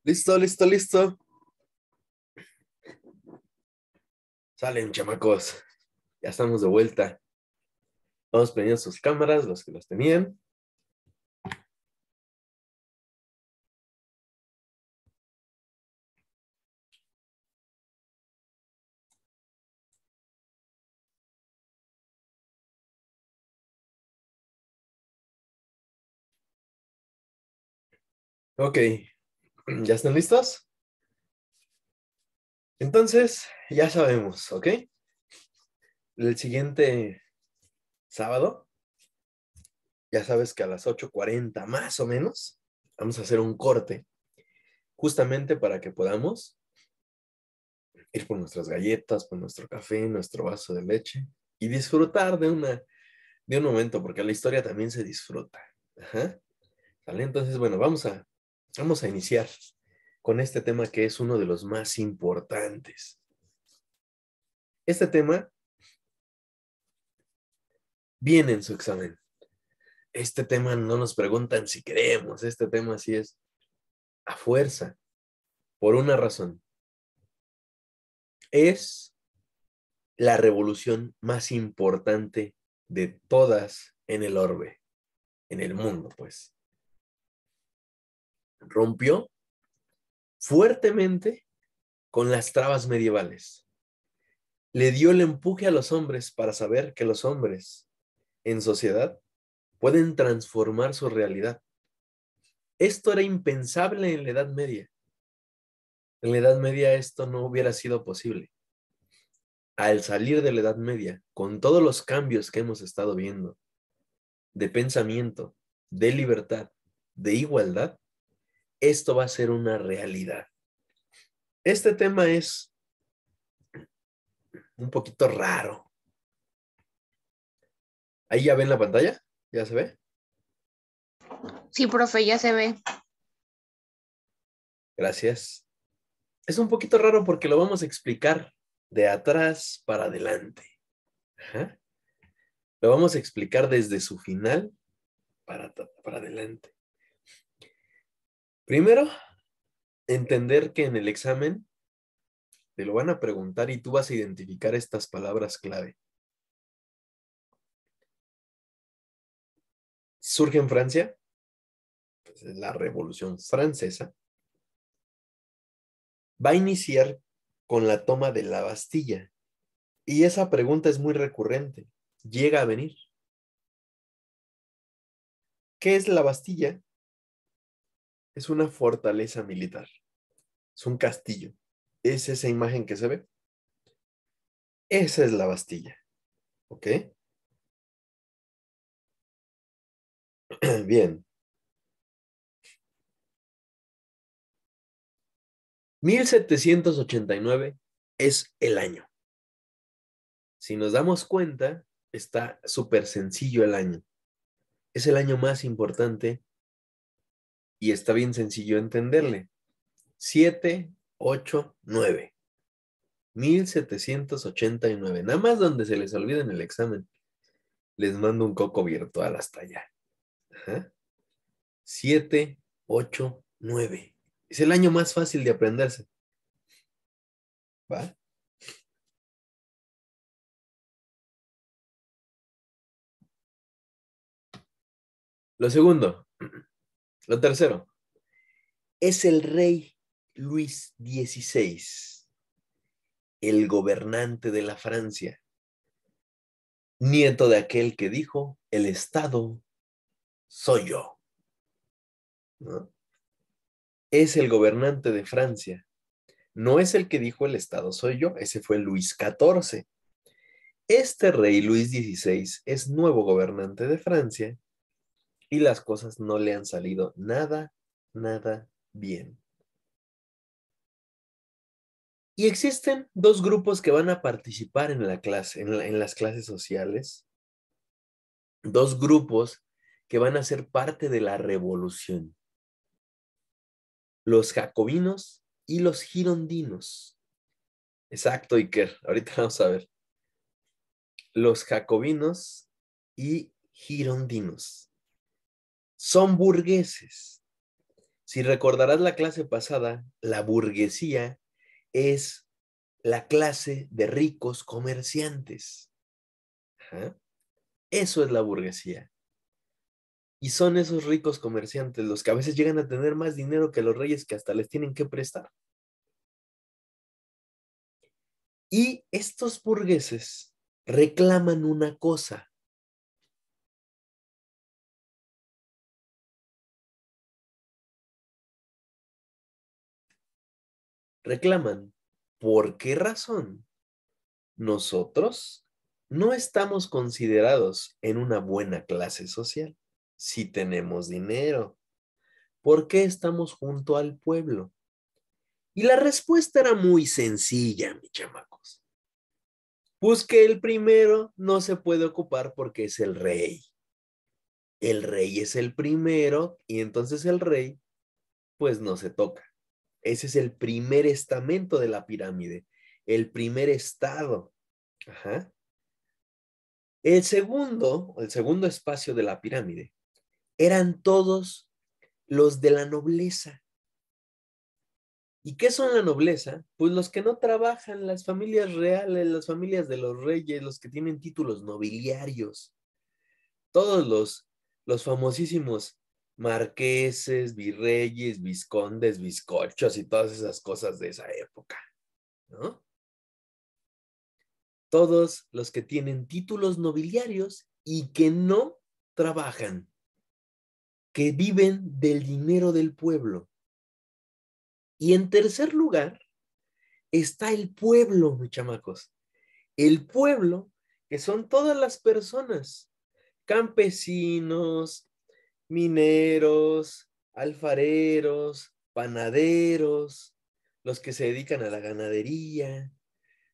Listo, listo, listo. Salen, chamacos. Ya estamos de vuelta. Vamos prendiendo sus cámaras, los que las tenían. Ok, ¿ya están listos? Entonces, ya sabemos, ¿ok? El siguiente sábado, ya sabes que a las 8:40 más o menos, vamos a hacer un corte, justamente para que podamos ir por nuestras galletas, por nuestro café, nuestro vaso de leche y disfrutar de un momento, porque la historia también se disfruta. Ajá. ¿Sale? Entonces, bueno, vamos a iniciar con este tema que es uno de los más importantes. Este tema viene en su examen. Este tema no nos preguntan si queremos, este tema sí es a fuerza, por una razón. Es la revolución más importante de todas en el orbe, en el mundo, pues. Rompió fuertemente con las trabas medievales. Le dio el empuje a los hombres para saber que los hombres en sociedad pueden transformar su realidad. Esto era impensable en la Edad Media. En la Edad Media esto no hubiera sido posible. Al salir de la Edad Media, con todos los cambios que hemos estado viendo, de pensamiento, de libertad, de igualdad, esto va a ser una realidad. Este tema es un poquito raro. Ahí ya ven la pantalla, ¿ya se ve? Sí, profe, ya se ve. Gracias. Es un poquito raro porque lo vamos a explicar de atrás para adelante. Ajá. Lo vamos a explicar desde su final para adelante. Primero, entender que en el examen te lo van a preguntar y tú vas a identificar estas palabras clave. Surge en Francia, pues es la Revolución Francesa. Va a iniciar con la toma de la Bastilla. Y esa pregunta es muy recurrente. Llega a venir. ¿Qué es la Bastilla? Es una fortaleza militar. Es un castillo. ¿Es esa imagen que se ve? Esa es la Bastilla. ¿Ok? Bien. 1789 es el año. Si nos damos cuenta, está súper sencillo el año. Es el año más importante y está bien sencillo entenderle. 7, 8, 9. 1789. Nada más donde se les olvide en el examen. Les mando un coco virtual hasta allá. Ajá. 7, 8, 9. Es el año más fácil de aprenderse. ¿Va? Lo segundo, lo tercero, es el rey Luis XVI, el gobernante de la Francia, nieto de aquel que dijo, el Estado soy yo. ¿No? Es el gobernante de Francia. No es el que dijo, el Estado soy yo, ese fue Luis XIV. Este rey Luis XVI es nuevo gobernante de Francia y las cosas no le han salido nada, nada bien. Y existen dos grupos que van a participar en la clase, en las clases sociales. Dos grupos que van a ser parte de la revolución. Los jacobinos y los girondinos. Exacto, Iker. Ahorita vamos a ver. Los jacobinos y girondinos son burgueses. Si recordarás la clase pasada, la burguesía es la clase de ricos comerciantes. Ajá. Eso es la burguesía. Y son esos ricos comerciantes los que a veces llegan a tener más dinero que los reyes, que hasta les tienen que prestar. Y estos burgueses reclaman una cosa. Reclaman, ¿por qué razón nosotros no estamos considerados en una buena clase social si tenemos dinero? ¿Por qué estamos junto al pueblo? Y la respuesta era muy sencilla, mis chamacos. Pues que el primero no se puede ocupar porque es el rey. El rey es el primero y entonces el rey pues no se toca. Ese es el primer estamento de la pirámide, el primer estado. Ajá. El segundo espacio de la pirámide eran todos los de la nobleza. ¿Y qué son la nobleza? Pues los que no trabajan, las familias reales, las familias de los reyes, los que tienen títulos nobiliarios. Todos los famosísimos marqueses, virreyes, vizcondes, bizcochos y todas esas cosas de esa época, ¿no? Todos los que tienen títulos nobiliarios y que no trabajan, que viven del dinero del pueblo. Y en tercer lugar está el pueblo, mis chamacos. El pueblo, que son todas las personas, campesinos, mineros, alfareros, panaderos, los que se dedican a la ganadería,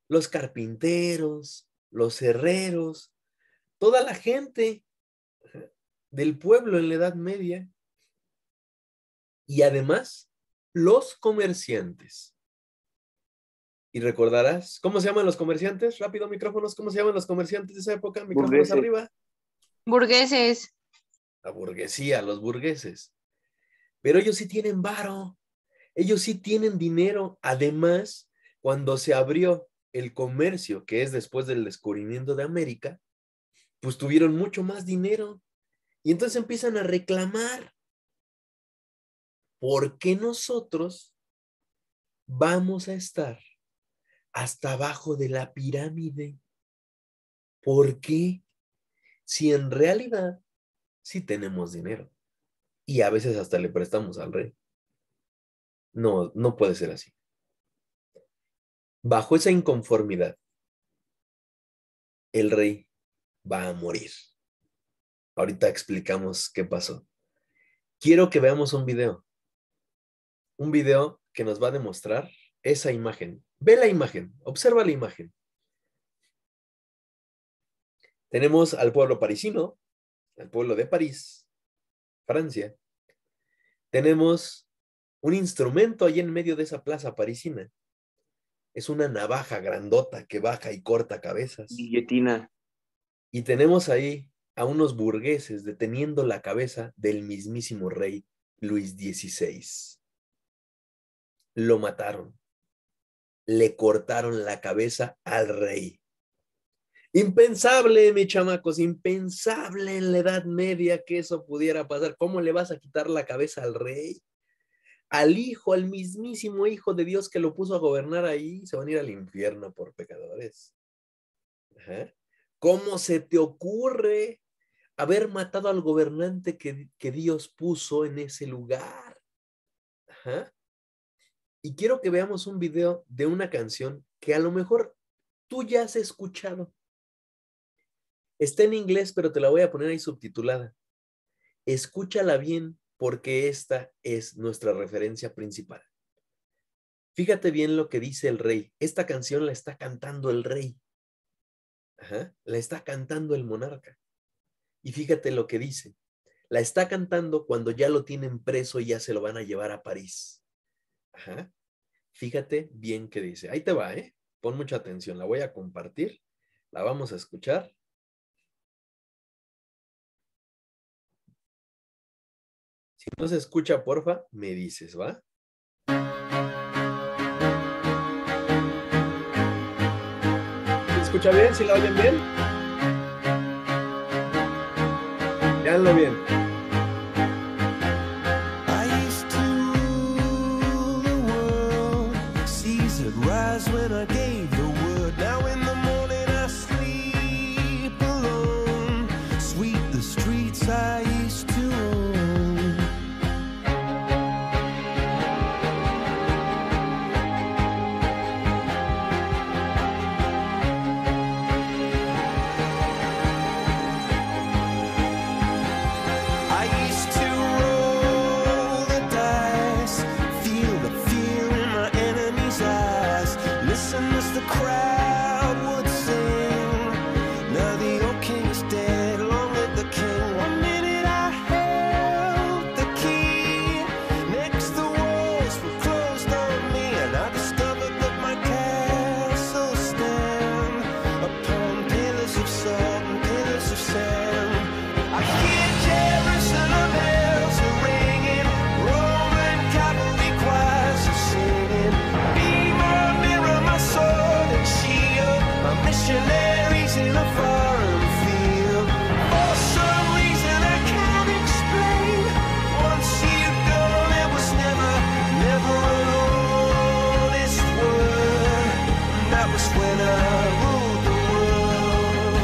los carpinteros, los herreros, toda la gente del pueblo en la Edad Media y además los comerciantes. Y recordarás, ¿cómo se llaman los comerciantes? Rápido, micrófonos, ¿cómo se llaman los comerciantes de esa época? Micrófonos Burgueses. arriba. Burgueses. La burguesía, los burgueses. Pero ellos sí tienen varo, ellos sí tienen dinero. Además, cuando se abrió el comercio, que es después del descubrimiento de América, pues tuvieron mucho más dinero. Y entonces empiezan a reclamar, ¿por qué nosotros vamos a estar hasta abajo de la pirámide? ¿Por qué? Si en realidad sí tenemos dinero y a veces hasta le prestamos al rey. No, no puede ser así. Bajo esa inconformidad, el rey va a morir. Ahorita explicamos qué pasó. Quiero que veamos un video que nos va a demostrar esa imagen. Ve la imagen, observa la imagen. Tenemos al pueblo parisino, al pueblo de París, Francia. Tenemos un instrumento allí en medio de esa plaza parisina. Es una navaja grandota que baja y corta cabezas. Guillotina. Y tenemos ahí a unos burgueses deteniendo la cabeza del mismísimo rey Luis XVI. Lo mataron. Le cortaron la cabeza al rey. Impensable, mis chamacos, impensable en la Edad Media que eso pudiera pasar. ¿Cómo le vas a quitar la cabeza al rey? Al hijo, al mismísimo hijo de Dios que lo puso a gobernar ahí, se van a ir al infierno por pecadores. Ajá. ¿Cómo se te ocurre haber matado al gobernante que Dios puso en ese lugar? Ajá. Y quiero que veamos un video de una canción que a lo mejor tú ya has escuchado. Está en inglés, pero te la voy a poner ahí subtitulada. Escúchala bien porque esta es nuestra referencia principal. Fíjate bien lo que dice el rey. Esta canción la está cantando el rey. Ajá. La está cantando el monarca. Y fíjate lo que dice. La está cantando cuando ya lo tienen preso y ya se lo van a llevar a París. Ajá. Fíjate bien qué dice. Ahí te va, ¿eh? Pon mucha atención. La voy a compartir. La vamos a escuchar. Si no se escucha, porfa, me dices, ¿va? ¿Se escucha bien? ¿Sí la oyen bien? Veanlo bien. I used to rule the world. Seas would rise when I gave the word. Now in the morning I sleep alone. Sweep the streets I used to own. I used to roll the dice, feel the fear in my enemy's eyes. Listen as the crowd would sing. Now the old king is dead, long live the king. One minute I held the key, next the walls were closed on me, and I discovered that my castle stand upon pillars of salt and pillars of sand. I hear Jerusalem bells are ringing, Roman cavalry choirs are singing. Be my mirror, my sword and shield, my missionaries in a foreign field. For some reason I can't explain, once you've gone there was never an honest word. And that was when I ruled the world.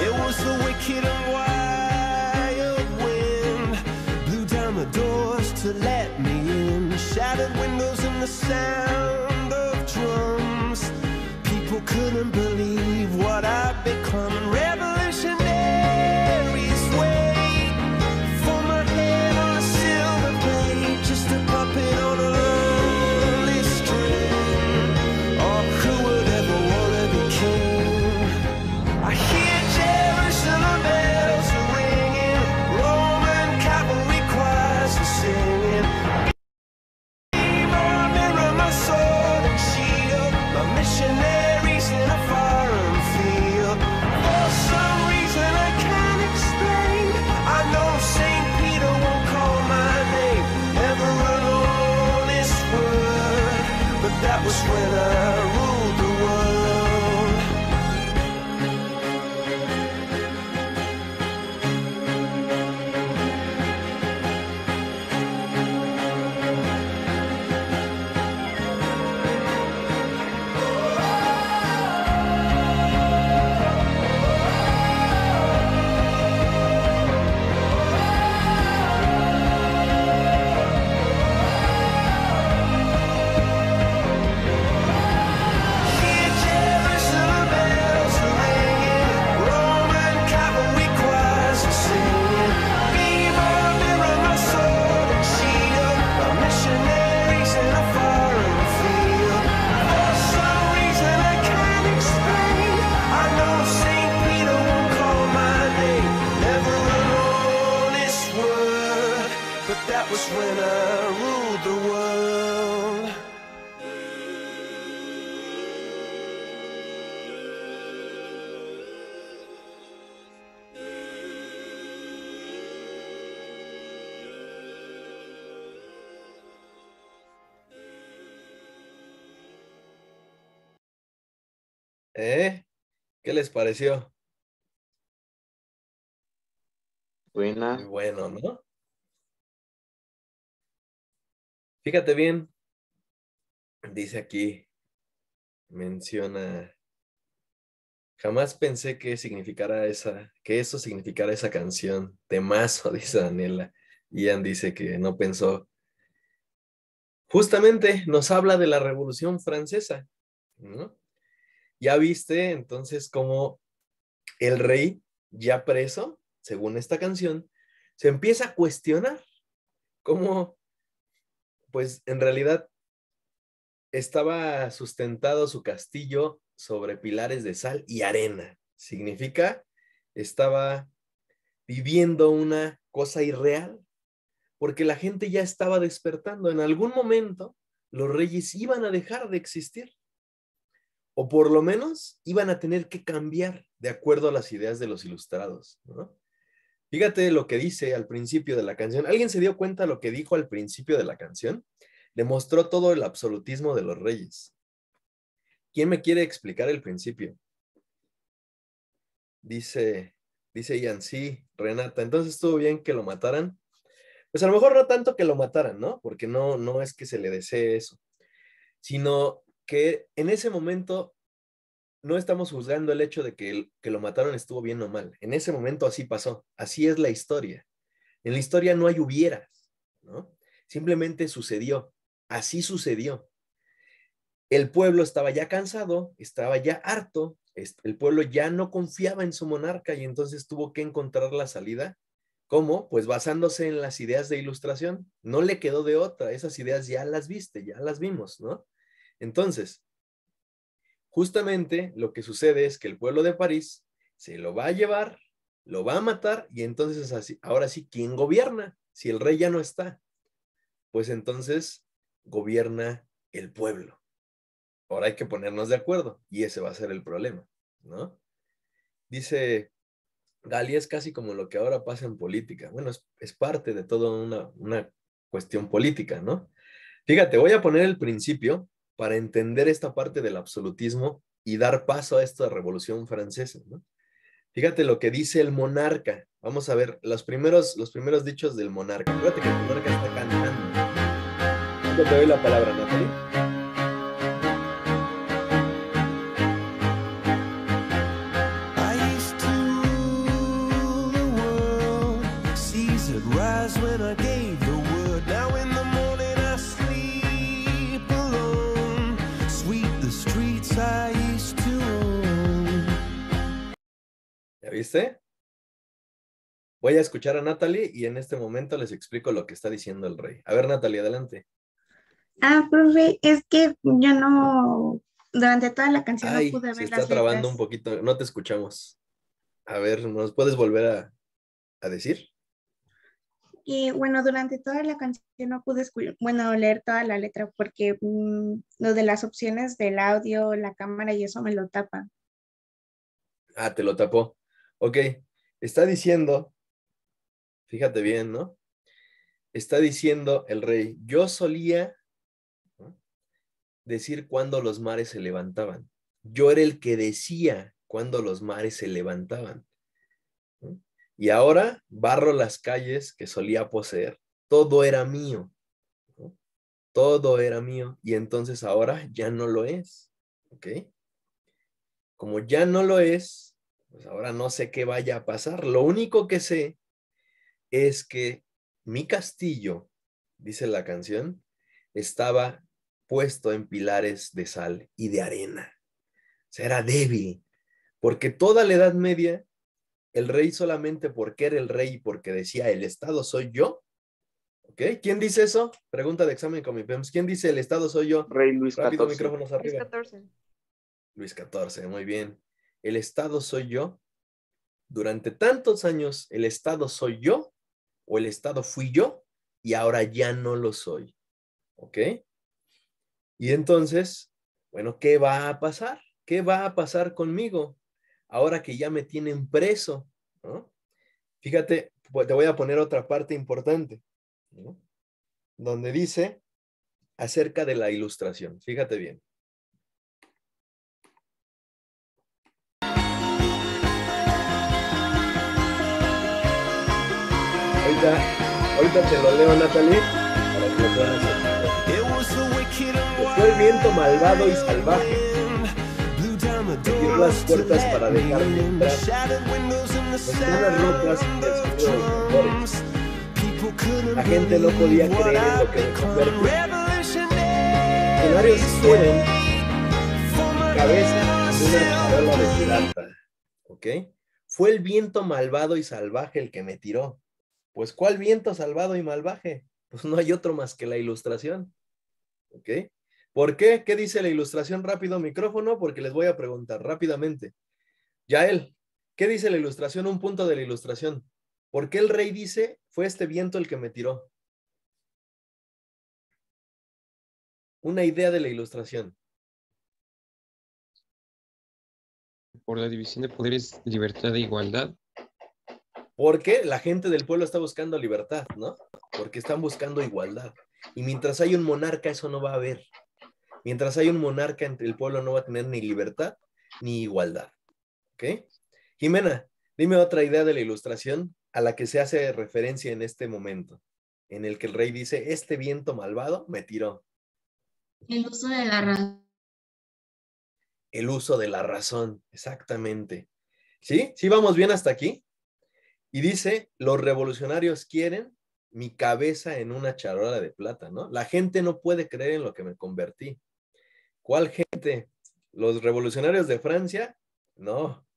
It was the wicked and wild wind, blew down the doors to let me in, shattered windows and the sound of drums. People couldn't believe what I'd become. Revolutionaries wait for my head on a silver plate, just a puppet on a lonely string. Oh, who would ever wanna be king? I hear Jerusalem bells are ringing, Roman cavalry choirs are singing. Be my mirror, my sword and shield, my missionaries in a foreign field. For some reason I can't explain, I know St. Peter won't call my name, never an honest word. But that was when I ruled the world. Hear Jerusalem bells are ringing, Roman cavalry choirs are singing. Be my mirror, my sword and shield, my missionaries in a foreign field. For some reason I can't explain, I know St. Peter won't call my name, never an honest word. But that was when I ruled the world. ¿Eh? ¿Qué les pareció? Muy Buena. bueno, ¿no? Fíjate bien, dice aquí, menciona, jamás pensé que eso significara esa canción, temazo, dice Daniela. Ian dice que no pensó. Justamente nos habla de la Revolución Francesa, ¿no? Ya viste entonces cómo el rey, ya preso, según esta canción, se empieza a cuestionar cómo, pues en realidad estaba sustentado su castillo sobre pilares de sal y arena. Significa, estaba viviendo una cosa irreal, porque la gente ya estaba despertando. En algún momento los reyes iban a dejar de existir, o por lo menos iban a tener que cambiar de acuerdo a las ideas de los ilustrados, ¿no? Fíjate lo que dice al principio de la canción. ¿Alguien se dio cuenta lo que dijo al principio de la canción? Demostró todo el absolutismo de los reyes. ¿Quién me quiere explicar el principio? Dice Ian, sí, Renata, entonces estuvo bien que lo mataran. Pues a lo mejor no tanto que lo mataran, ¿no? Porque no es que se le desee eso, sino que en ese momento no estamos juzgando el hecho de que lo mataron estuvo bien o mal. En ese momento así pasó, así es la historia. En la historia no hay hubieras, ¿no? Simplemente sucedió, así sucedió. El pueblo estaba ya cansado, estaba ya harto, el pueblo ya no confiaba en su monarca y entonces tuvo que encontrar la salida. ¿Cómo? Pues basándose en las ideas de ilustración. No le quedó de otra, esas ideas ya las viste, ya las vimos, ¿no? Entonces, justamente lo que sucede es que el pueblo de París se lo va a llevar, lo va a matar y entonces así, ahora sí, ¿quién gobierna? Si el rey ya no está, pues entonces gobierna el pueblo. Ahora hay que ponernos de acuerdo y ese va a ser el problema, ¿no? Dice Gali, es casi como lo que ahora pasa en política. Bueno, es parte de toda una cuestión política, ¿no? Fíjate, voy a poner el principio para entender esta parte del absolutismo y dar paso a esta Revolución Francesa, ¿no? Fíjate lo que dice el monarca. Vamos a ver los primeros dichos del monarca. Fíjate que el monarca está cantando. Yo te doy la palabra, Natalie. I used to rule the world. Seas would rise when I gave the word. Now in the morning I sleep alone. Sweep the streets I used to own. ¿Ya viste? Voy a escuchar a Natalie y en este momento les explico lo que está diciendo el rey. A ver, Natalie, adelante. Profe, es que yo no, durante toda la canción no Ay, pude se ver está las trabando un letras. poquito, no te escuchamos. A ver, ¿nos puedes volver a decir? Y bueno, durante toda la canción no pude leer toda la letra porque lo de las opciones del audio, la cámara y eso me lo tapan. Ah, te lo tapó. Ok, está diciendo, fíjate bien, ¿no? Está diciendo el rey, yo solía, ¿no?, decir cuando los mares se levantaban. Yo era el que decía cuando los mares se levantaban, ¿no? Y ahora barro las calles que solía poseer. Todo era mío, ¿no? Todo era mío. Y entonces ahora ya no lo es, ¿ok? Como ya no lo es, pues ahora no sé qué vaya a pasar. Lo único que sé es que mi castillo, dice la canción, estaba puesto en pilares de sal y de arena. O sea, era débil, porque toda la Edad Media, el rey solamente porque era el rey y porque decía, el Estado soy yo, ¿ok? ¿Quién dice eso? Pregunta de examen con mi PEMS. ¿Quién dice el Estado soy yo? Rey Luis Rápido, XIV. micrófonos Luis arriba. 14. Luis XIV, muy bien. El Estado soy yo. Durante tantos años, el Estado soy yo, o el Estado fui yo, y ahora ya no lo soy. ¿Ok? Y entonces, bueno, ¿qué va a pasar? ¿Qué va a pasar conmigo ahora que ya me tienen preso? ¿No? Fíjate, te voy a poner otra parte importante, ¿no?, donde dice acerca de la ilustración. Fíjate bien. Ahorita te lo leo, Natalie, para que lo puedan hacer. It was the wicked and Que fue el viento malvado y wild salvaje, wind. Blew down the abrió las doors to puertas let para me dejarme in. entrar, Shattered windows and the ventanas rotas sound y el of sonido de los tambores. drums. People couldn't La gente no podía believe what creer en lo I'd que me become. convertí. Revolutionary Escenarios suben, for my cabeza de una charola de innocence. plata. ¿Ok? Fue el viento malvado y salvaje el que me tiró. Pues, ¿cuál viento salvado y malvaje? Pues no hay otro más que la ilustración. ¿Ok? ¿Por qué? ¿Qué dice la ilustración? Rápido, micrófono, porque les voy a preguntar rápidamente. Yael, ¿qué dice la ilustración? Un punto de la ilustración. ¿Por qué el rey dice, fue este viento el que me tiró? Una idea de la Ilustración. Por la división de poderes, libertad e igualdad. Porque la gente del pueblo está buscando libertad, ¿no? Porque están buscando igualdad. Y mientras hay un monarca, eso no va a haber. Mientras hay un monarca, entre el pueblo no va a tener ni libertad ni igualdad. ¿Ok? Jimena, dime otra idea de la Ilustración a la que se hace referencia en este momento, en el que el rey dice, este viento malvado me tiró. El uso de la razón. El uso de la razón, exactamente. ¿Sí? ¿Sí vamos bien hasta aquí? Y dice, los revolucionarios quieren mi cabeza en una charola de plata, ¿no? La gente no puede creer en lo que me convertí. ¿Cuál gente? ¿Los revolucionarios de Francia? No,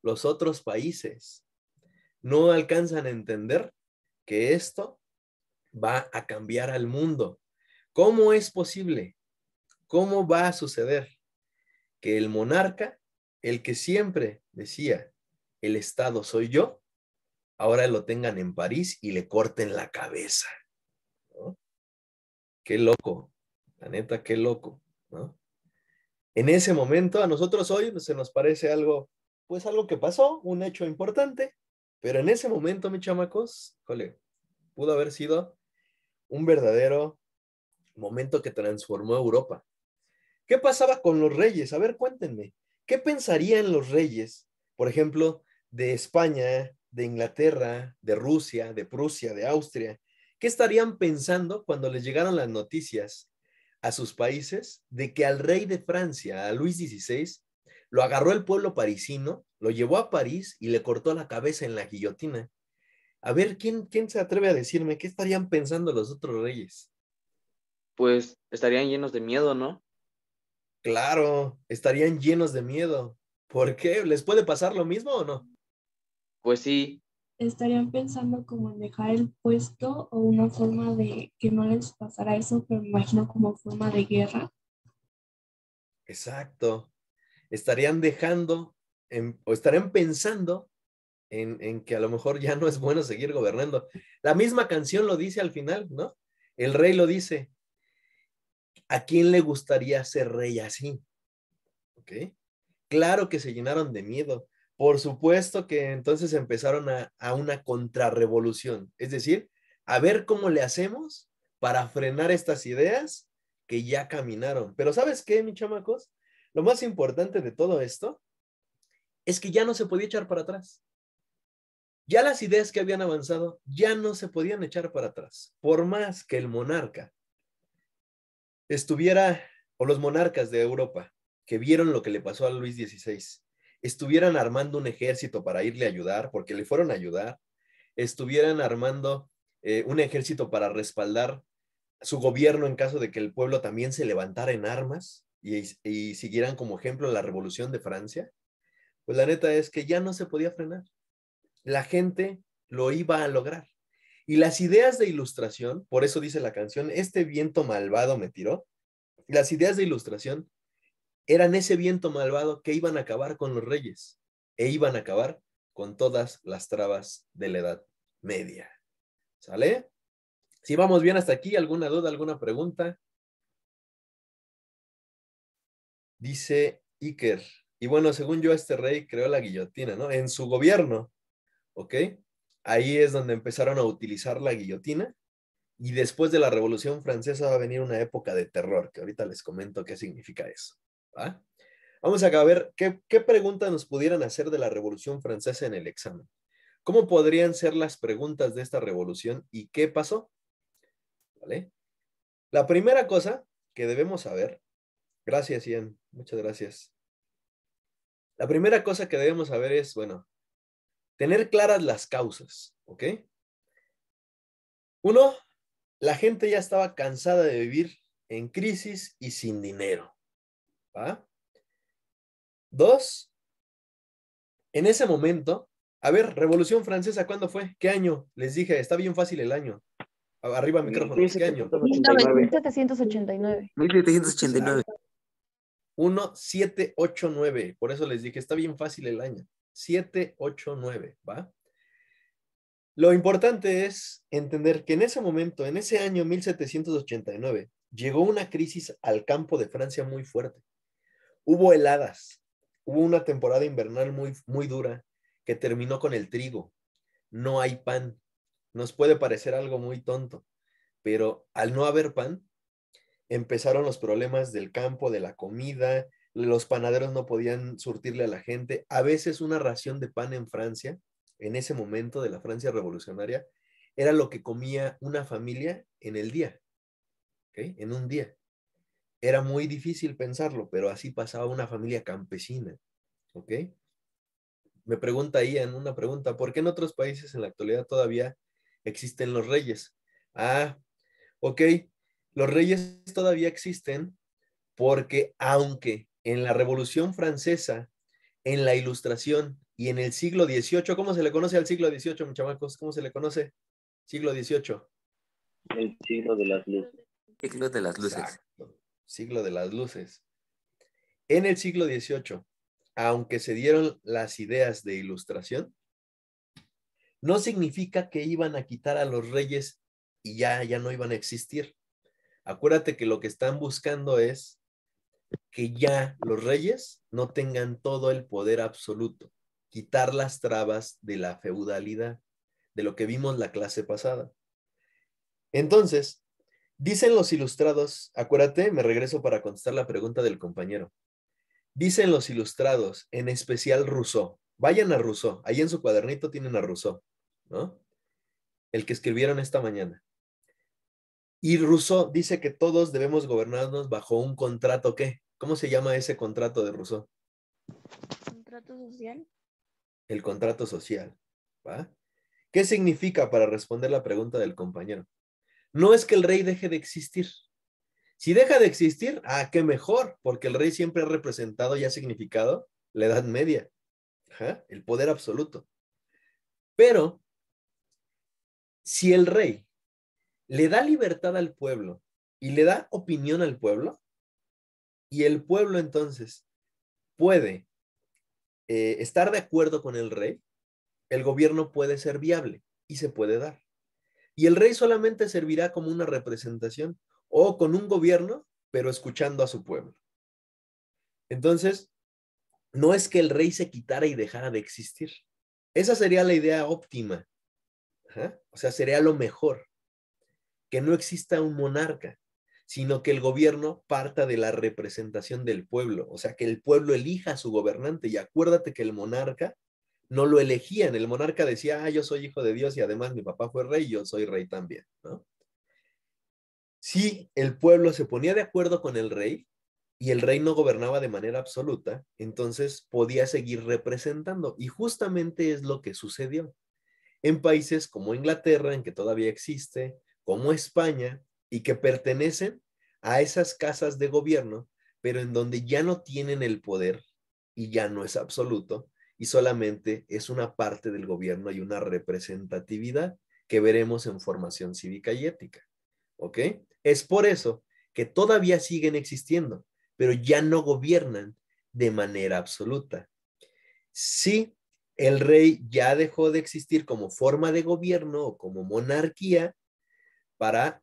los otros países. No alcanzan a entender que esto va a cambiar al mundo. ¿Cómo es posible? ¿Cómo va a suceder que el monarca, el que siempre decía, el Estado soy yo, ahora lo tengan en París y le corten la cabeza? ¿No? Qué loco, la neta, qué loco, ¿no? En ese momento, a nosotros hoy se nos parece algo, pues algo que pasó, un hecho importante, pero en ese momento, mis chamacos, jole, pudo haber sido un verdadero momento que transformó Europa. ¿Qué pasaba con los reyes? A ver, cuéntenme, ¿qué pensarían los reyes, por ejemplo, de España, de Inglaterra, de Rusia, de Prusia, de Austria? ¿Qué estarían pensando cuando les llegaron las noticias a sus países de que al rey de Francia, a Luis XVI, lo agarró el pueblo parisino, lo llevó a París y le cortó la cabeza en la guillotina? A ver, ¿quién se atreve a decirme qué estarían pensando los otros reyes? Pues estarían llenos de miedo, ¿no? Claro, estarían llenos de miedo. ¿Por qué? ¿Les puede pasar lo mismo o no? Pues sí, Estarían pensando como en dejar el puesto o una forma de que no les pasara eso, pero me imagino como forma de guerra. Exacto. Estarían dejando o estarían pensando en que a lo mejor ya no es bueno seguir gobernando. La misma canción lo dice al final, ¿no? El rey lo dice. ¿A quién le gustaría ser rey así? ¿Ok? Claro que se llenaron de miedo. Por supuesto que entonces empezaron a una contrarrevolución. Es decir, a ver cómo le hacemos para frenar estas ideas que ya caminaron. Pero ¿sabes qué, mis chamacos? Lo más importante de todo esto es que ya no se podía echar para atrás. Ya las ideas que habían avanzado ya no se podían echar para atrás. Por más que el monarca estuviera, o los monarcas de Europa, que vieron lo que le pasó a Luis XVI, estuvieran armando un ejército para irle a ayudar, porque le fueron a ayudar, estuvieran armando un ejército para respaldar su gobierno en caso de que el pueblo también se levantara en armas y siguieran como ejemplo la Revolución de Francia, pues la neta es que ya no se podía frenar. La gente lo iba a lograr. Y las ideas de Ilustración, por eso dice la canción, este viento malvado me tiró, las ideas de Ilustración eran ese viento malvado que iban a acabar con los reyes e iban a acabar con todas las trabas de la Edad Media. ¿Sale? Si vamos bien hasta aquí, ¿alguna duda, alguna pregunta? Dice Iker, y bueno, según yo, este rey creó la guillotina, ¿no? En su gobierno, ¿ok? Ahí es donde empezaron a utilizar la guillotina y después de la Revolución Francesa va a venir una época de terror, que ahorita les comento qué significa eso, ¿va? Vamos acá a ver qué preguntas nos pudieran hacer de la Revolución Francesa en el examen. ¿Cómo podrían ser las preguntas de esta revolución y qué pasó? ¿Vale? La primera cosa que debemos saber, gracias Ian, muchas gracias. La primera cosa que debemos saber es, bueno, tener claras las causas, ¿ok? Uno, la gente ya estaba cansada de vivir en crisis y sin dinero, ¿va? Dos, en ese momento, a ver, Revolución Francesa, ¿cuándo fue? ¿Qué año? Les dije, está bien fácil el año. Arriba micrófonos, ¿qué año? 1789. 1789. 1789, por eso les dije, está bien fácil el año. 789, ¿va? Lo importante es entender que en ese momento, en ese año 1789, llegó una crisis al campo de Francia muy fuerte. Hubo heladas, hubo una temporada invernal muy, muy dura que terminó con el trigo. No hay pan. Nos puede parecer algo muy tonto, pero al no haber pan, empezaron los problemas del campo, de la comida, los panaderos no podían surtirle a la gente. A veces una ración de pan en Francia, en ese momento de la Francia revolucionaria, era lo que comía una familia en el día, ¿ok? En un día. Era muy difícil pensarlo, pero así pasaba una familia campesina, ¿ok? Me pregunta Ian una pregunta, ¿por qué en otros países en la actualidad todavía existen los reyes? Ah, ok, los reyes todavía existen porque aunque en la Revolución Francesa, en la Ilustración y en el siglo XVIII, ¿cómo se le conoce al siglo XVIII, mis chamacos? ¿Cómo se le conoce? Siglo XVIII. El siglo de las luces. Siglo de las luces. Exacto, siglo de las luces. En el siglo XVIII, aunque se dieron las ideas de Ilustración, no significa que iban a quitar a los reyes y ya no iban a existir. Acuérdate que lo que están buscando es que ya los reyes no tengan todo el poder absoluto, quitar las trabas de la feudalidad, de lo que vimos la clase pasada. Entonces, dicen los ilustrados, acuérdate, me regreso para contestar la pregunta del compañero. Dicen los ilustrados, en especial Rousseau, vayan a Rousseau, ahí en su cuadernito tienen a Rousseau, ¿no? El que escribieron esta mañana. Y Rousseau dice que todos debemos gobernarnos bajo un contrato, ¿qué? ¿Cómo se llama ese contrato de Rousseau? ¿Contrato social? El contrato social, ¿va? ¿Qué significa para responder la pregunta del compañero? No es que el rey deje de existir. Si deja de existir, qué mejor, porque el rey siempre ha representado y ha significado la Edad Media, el poder absoluto. Pero, si el rey le da libertad al pueblo y le da opinión al pueblo, y el pueblo entonces puede estar de acuerdo con el rey, el gobierno puede ser viable y se puede dar. Y el rey solamente servirá como una representación o con un gobierno, pero escuchando a su pueblo. Entonces, no es que el rey se quitara y dejara de existir. Esa sería la idea óptima. O sea, sería lo mejor. Que no exista un monarca, sino que el gobierno parta de la representación del pueblo. O sea, que el pueblo elija a su gobernante. Y acuérdate que el monarca no lo elegían. El monarca decía, yo soy hijo de Dios y además mi papá fue rey, yo soy rey también, ¿no? Si el pueblo se ponía de acuerdo con el rey y el rey no gobernaba de manera absoluta, entonces podía seguir representando. Y justamente es lo que sucedió en países como Inglaterra, en que todavía existe, como España, y que pertenecen a esas casas de gobierno, pero en donde ya no tienen el poder y ya no es absoluto, y solamente es una parte del gobierno y una representatividad que veremos en formación cívica y ética. ¿Ok? Es por eso que todavía siguen existiendo, pero ya no gobiernan de manera absoluta. Sí, el rey ya dejó de existir como forma de gobierno o como monarquía para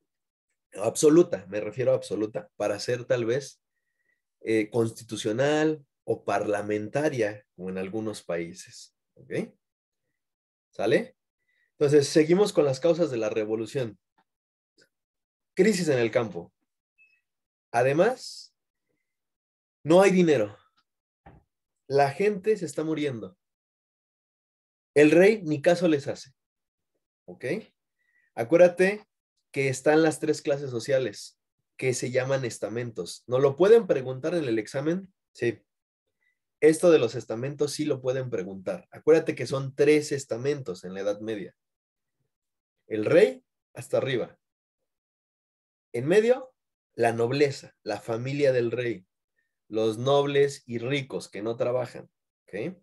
absoluta, me refiero a absoluta, para ser tal vez constitucional o parlamentaria, como en algunos países. ¿Ok? ¿Sale? Entonces, seguimos con las causas de la revolución. Crisis en el campo. Además, no hay dinero. La gente se está muriendo. El rey ni caso les hace. ¿Ok? Acuérdate que están las 3 clases sociales que se llaman estamentos. ¿No lo pueden preguntar en el examen? Sí. Esto de los estamentos sí lo pueden preguntar. Acuérdate que son 3 estamentos en la Edad Media. El rey hasta arriba. En medio, la nobleza, la familia del rey. Los nobles y ricos que no trabajan. ¿Ok?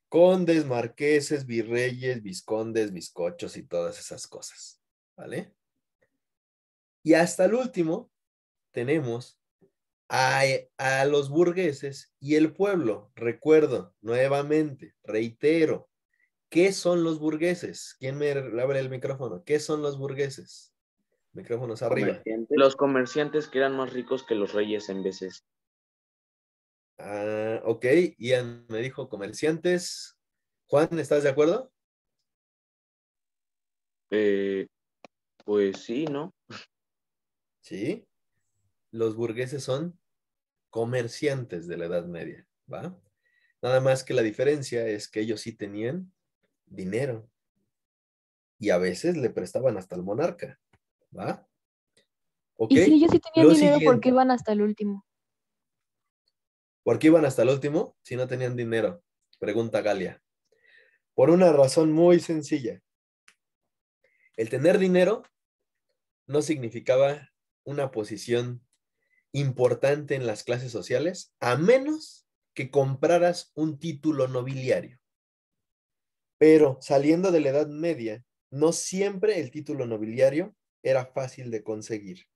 Condes, marqueses, virreyes, vizcondes, bizcochos y todas esas cosas. ¿Vale? Y hasta el último tenemos a los burgueses y el pueblo. Recuerdo nuevamente, reitero, ¿qué son los burgueses? ¿Quién me abre el micrófono? ¿Qué son los burgueses? Micrófonos arriba. Comerciantes. Los comerciantes que eran más ricos que los reyes en veces. Ah, ok, Ian me dijo comerciantes. Juan, ¿estás de acuerdo? Pues sí, ¿no? Sí. Los burgueses son comerciantes de la Edad Media, ¿va? Nada más que la diferencia es que ellos sí tenían dinero y a veces le prestaban hasta al monarca, ¿va? Ok, Y si ellos sí tenían lo dinero, ¿por siguiente. qué iban hasta el último? ¿Por qué iban hasta el último si no tenían dinero? Pregunta Galia. Por una razón muy sencilla. El tener dinero no significaba una posición importante en las clases sociales, a menos que compraras un título nobiliario. Pero saliendo de la Edad Media, no siempre el título nobiliario era fácil de conseguir,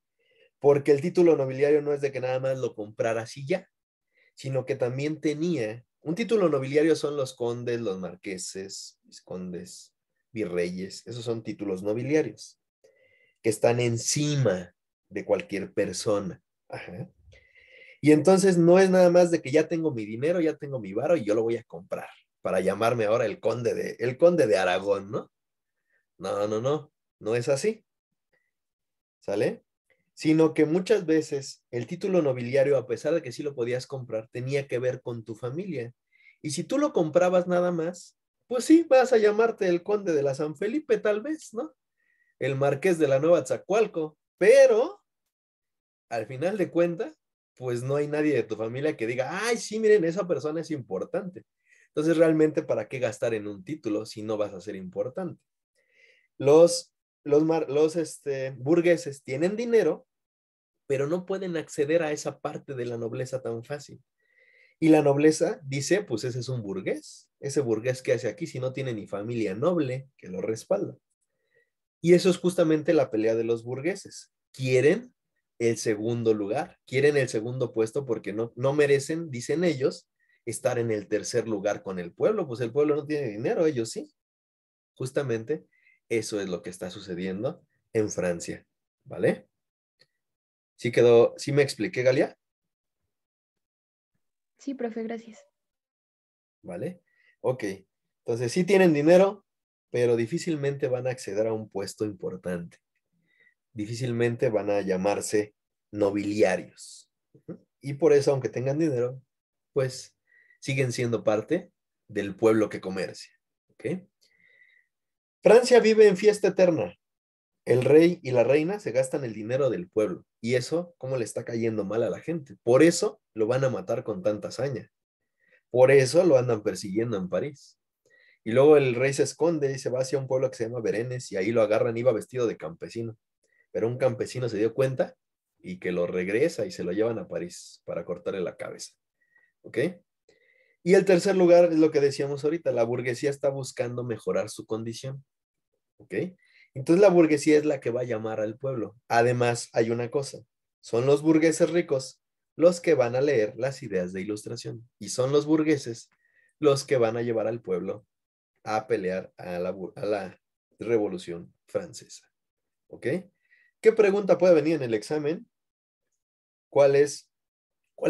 porque el título nobiliario no es de que nada más lo compraras y ya, sino que también tenía, un título nobiliario son los condes, los marqueses, viscondes, virreyes, esos son títulos nobiliarios, que están encima de cualquier persona. Ajá. Y entonces no es nada más de que ya tengo mi dinero, ya tengo mi varo y yo lo voy a comprar para llamarme ahora el conde de Aragón, ¿no? No, no, no, no es así, ¿sale? Sino que muchas veces el título nobiliario, a pesar de que sí lo podías comprar, tenía que ver con tu familia. Y si tú lo comprabas nada más, pues sí, vas a llamarte el conde de la San Felipe, tal vez, ¿no? El marqués de la Nueva Tzacualco, pero al final de cuentas, pues no hay nadie de tu familia que diga, ay, sí, miren, esa persona es importante. Entonces, realmente, ¿para qué gastar en un título si no vas a ser importante? Los burgueses tienen dinero, pero no pueden acceder a esa parte de la nobleza tan fácil. Y la nobleza dice, pues ese es un burgués. Ese burgués que hace aquí si no tiene ni familia noble que lo respalda. Y eso es justamente la pelea de los burgueses. Quieren el segundo lugar, quieren el segundo puesto porque no merecen, dicen ellos, estar en el tercer lugar con el pueblo. Pues el pueblo no tiene dinero, ellos sí. Justamente eso es lo que está sucediendo en Francia, ¿vale? ¿Sí quedó, sí me expliqué, Galia? Sí, profe, gracias. ¿Vale? Ok, entonces sí tienen dinero, pero difícilmente van a acceder a un puesto importante. Difícilmente van a llamarse nobiliarios. Y por eso, aunque tengan dinero, pues siguen siendo parte del pueblo que comercia. ¿Ok? Francia vive en fiesta eterna. El rey y la reina se gastan el dinero del pueblo. Y eso, ¿cómo le está cayendo mal a la gente? Por eso lo van a matar con tanta hazaña. Por eso lo andan persiguiendo en París. Y luego el rey se esconde y se va hacia un pueblo que se llama Berenes y ahí lo agarran, iba vestido de campesino. Pero un campesino se dio cuenta y que lo regresa y se lo llevan a París para cortarle la cabeza. ¿Ok? Y el tercer lugar es lo que decíamos ahorita, la burguesía está buscando mejorar su condición. ¿Ok? Entonces la burguesía es la que va a llamar al pueblo. Además, hay una cosa, son los burgueses ricos los que van a leer las ideas de Ilustración y son los burgueses los que van a llevar al pueblo a pelear a la Revolución Francesa. ¿Ok? ¿Qué pregunta puede venir en el examen? ¿Cuáles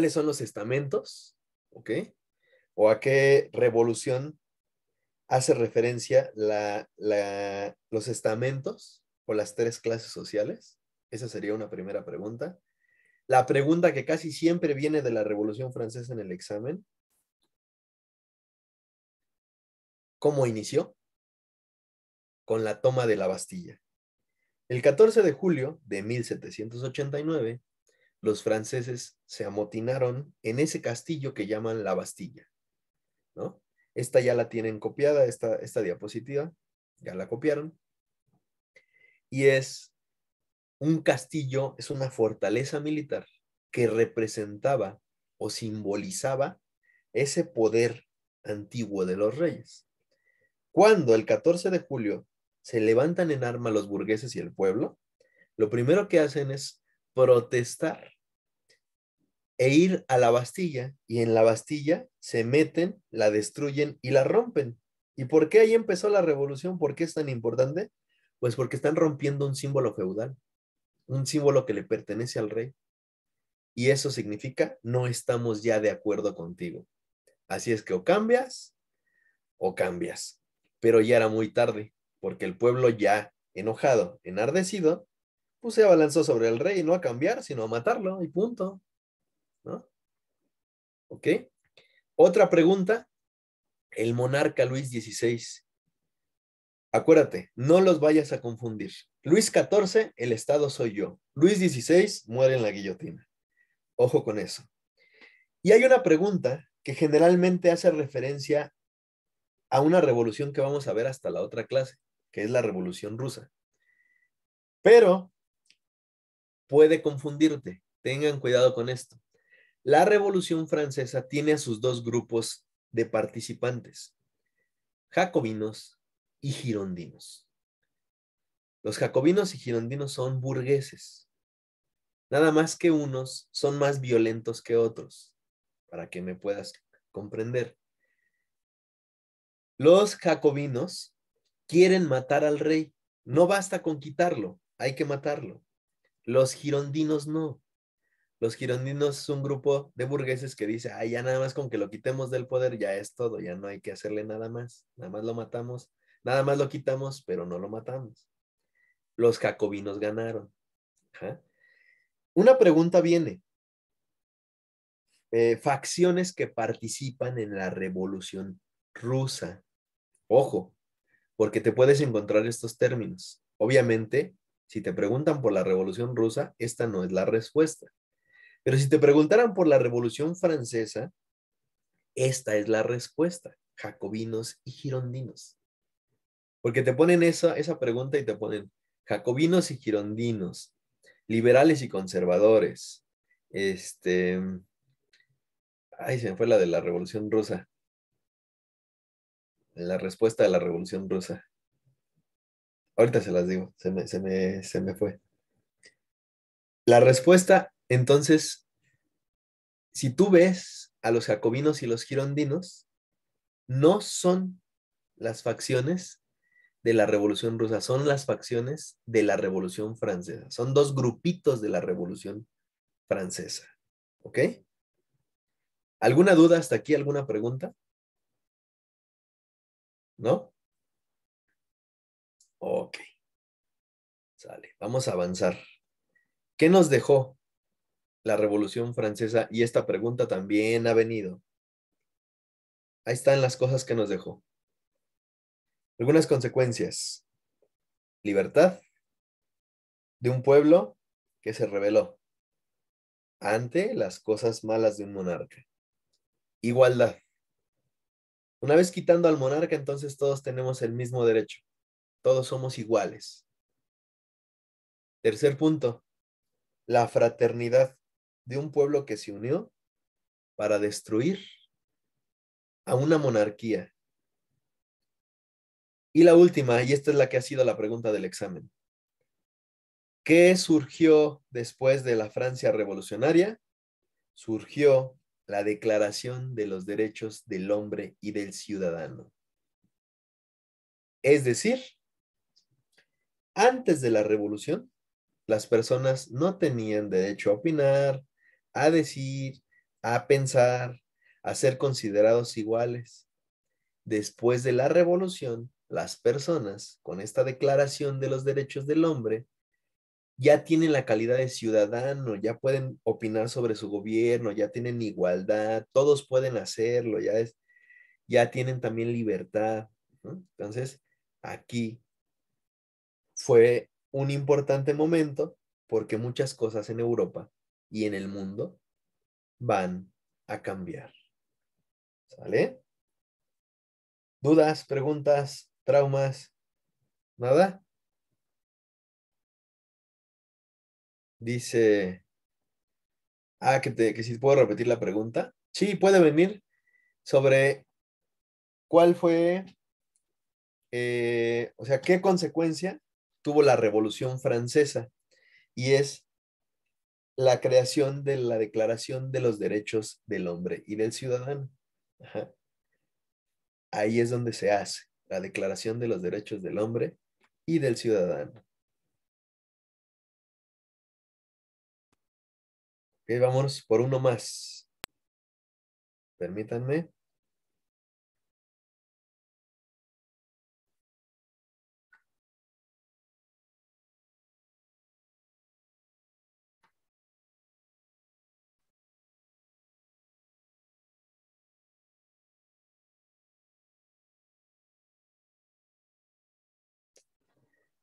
son los estamentos? ¿Ok? ¿O a qué revolución hace referencia los estamentos o las tres clases sociales? Esa sería una primera pregunta. La pregunta que casi siempre viene de la Revolución Francesa en el examen. ¿Cómo inició? Con la toma de la Bastilla. El 14 de julio de 1789, los franceses se amotinaron en ese castillo que llaman la Bastilla, ¿no? Esta ya la tienen copiada, esta diapositiva, ya la copiaron. Y es un castillo, es una fortaleza militar que representaba o simbolizaba ese poder antiguo de los reyes. Cuando el 14 de julio se levantan en arma los burgueses y el pueblo, lo primero que hacen es protestar e ir a la Bastilla, y en la Bastilla se meten, la destruyen y la rompen. ¿Y por qué ahí empezó la revolución? ¿Por qué es tan importante? Pues porque están rompiendo un símbolo feudal. un símbolo que le pertenece al rey. Y eso significa, no estamos ya de acuerdo contigo. Así es que o cambias, pero ya era muy tarde, porque el pueblo ya enojado, enardecido, pues se abalanzó sobre el rey, no a cambiar, sino a matarlo y punto, ¿no? ¿Ok? Otra pregunta, el monarca Luis XVI. Acuérdate, no los vayas a confundir. Luis XIV, el Estado soy yo. Luis XVI muere en la guillotina. Ojo con eso. Y hay una pregunta que generalmente hace referencia a una revolución que vamos a ver hasta la otra clase, que es la Revolución Rusa. Pero puede confundirte. Tengan cuidado con esto. La Revolución Francesa tiene a sus dos grupos de participantes, jacobinos y girondinos. Los jacobinos y girondinos son burgueses. Nada más que unos son más violentos que otros, para que me puedas comprender. Los jacobinos quieren matar al rey. No basta con quitarlo, hay que matarlo. Los girondinos no. Los girondinos es un grupo de burgueses que dice, ah, ya nada más con que lo quitemos del poder, ya es todo, ya no hay que hacerle nada más. Nada más lo matamos, nada más lo quitamos, pero no lo matamos. Los jacobinos ganaron. Ajá. Una pregunta viene. Facciones que participan en la Revolución Rusa. Ojo, porque te puedes encontrar estos términos. Obviamente, si te preguntan por la Revolución Rusa, esta no es la respuesta. Pero si te preguntaran por la Revolución Francesa, esta es la respuesta. Jacobinos y girondinos. Porque te ponen esa pregunta y te ponen jacobinos y girondinos, liberales y conservadores. Ay, se me fue la de la Revolución Rusa. La respuesta de la Revolución Rusa. Ahorita se las digo, se me fue. La respuesta, entonces, si tú ves a los jacobinos y los girondinos, no son las facciones de la Revolución Rusa, son las facciones de la Revolución Francesa. Son dos grupitos de la Revolución Francesa. ¿Ok? ¿Alguna duda hasta aquí? ¿Alguna pregunta? ¿No? Ok. Sale. Vamos a avanzar. ¿Qué nos dejó la Revolución Francesa? Y esta pregunta también ha venido. Ahí están las cosas que nos dejó. Algunas consecuencias. Libertad de un pueblo que se rebeló ante las cosas malas de un monarca. Igualdad. Una vez quitando al monarca, entonces todos tenemos el mismo derecho. Todos somos iguales. Tercer punto. La fraternidad de un pueblo que se unió para destruir a una monarquía. Y la última, y esta es la que ha sido la pregunta del examen. ¿Qué surgió después de la Francia revolucionaria? Surgió la Declaración de los Derechos del Hombre y del Ciudadano. Es decir, antes de la revolución, las personas no tenían derecho a opinar, a decir, a pensar, a ser considerados iguales. Después de la revolución, las personas, con esta Declaración de los Derechos del Hombre, ya tienen la calidad de ciudadano, ya pueden opinar sobre su gobierno, ya tienen igualdad, todos pueden hacerlo, ya tienen también libertad, ¿no? Entonces, aquí fue un importante momento porque muchas cosas en Europa y en el mundo van a cambiar. ¿Sale? ¿Dudas, preguntas, traumas? ¿Nada? Dice, que si puedo repetir la pregunta. Sí, puede venir sobre cuál fue, o sea, qué consecuencia tuvo la Revolución Francesa. Y es la creación de la Declaración de los Derechos del Hombre y del Ciudadano. Ajá. Ahí es donde se hace la Declaración de los Derechos del Hombre y del Ciudadano. Ok, vamos por uno más. Permítanme.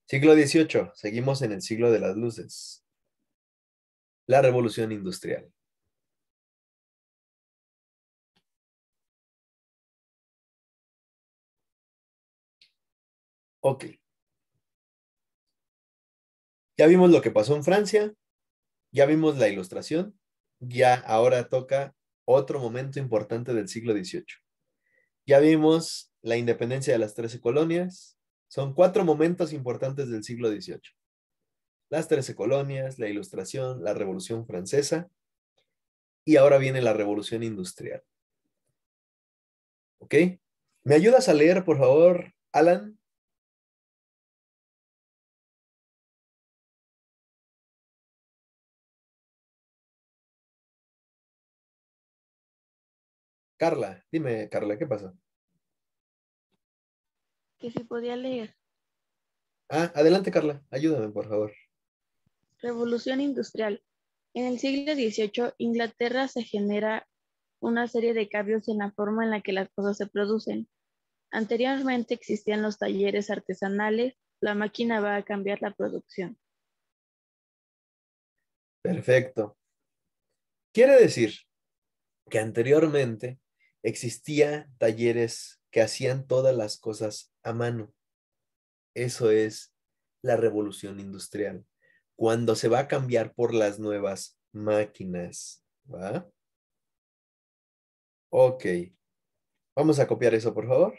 Siglo XVIII. Seguimos en el siglo de las luces. La revolución industrial. Ok. Ya vimos lo que pasó en Francia. Ya vimos la ilustración. Ya ahora toca otro momento importante del siglo XVIII. Ya vimos la independencia de las 13 colonias. Son 4 momentos importantes del siglo XVIII. Las 13 colonias, la ilustración, la revolución francesa y ahora viene la revolución industrial. ¿Ok? ¿Me ayudas a leer, por favor, Alan? Carla, dime, Carla, ¿qué pasa? Que si podía leer. Ah, adelante, Carla, ayúdame, por favor. Revolución industrial. En el siglo XVIII, Inglaterra se genera una serie de cambios en la forma en la que las cosas se producen. Anteriormente existían los talleres artesanales, la máquina va a cambiar la producción. Perfecto. Quiere decir que anteriormente existía talleres que hacían todas las cosas a mano. Eso es la revolución industrial. Cuando se va a cambiar por las nuevas máquinas, ¿va? Ok. Vamos a copiar eso, por favor.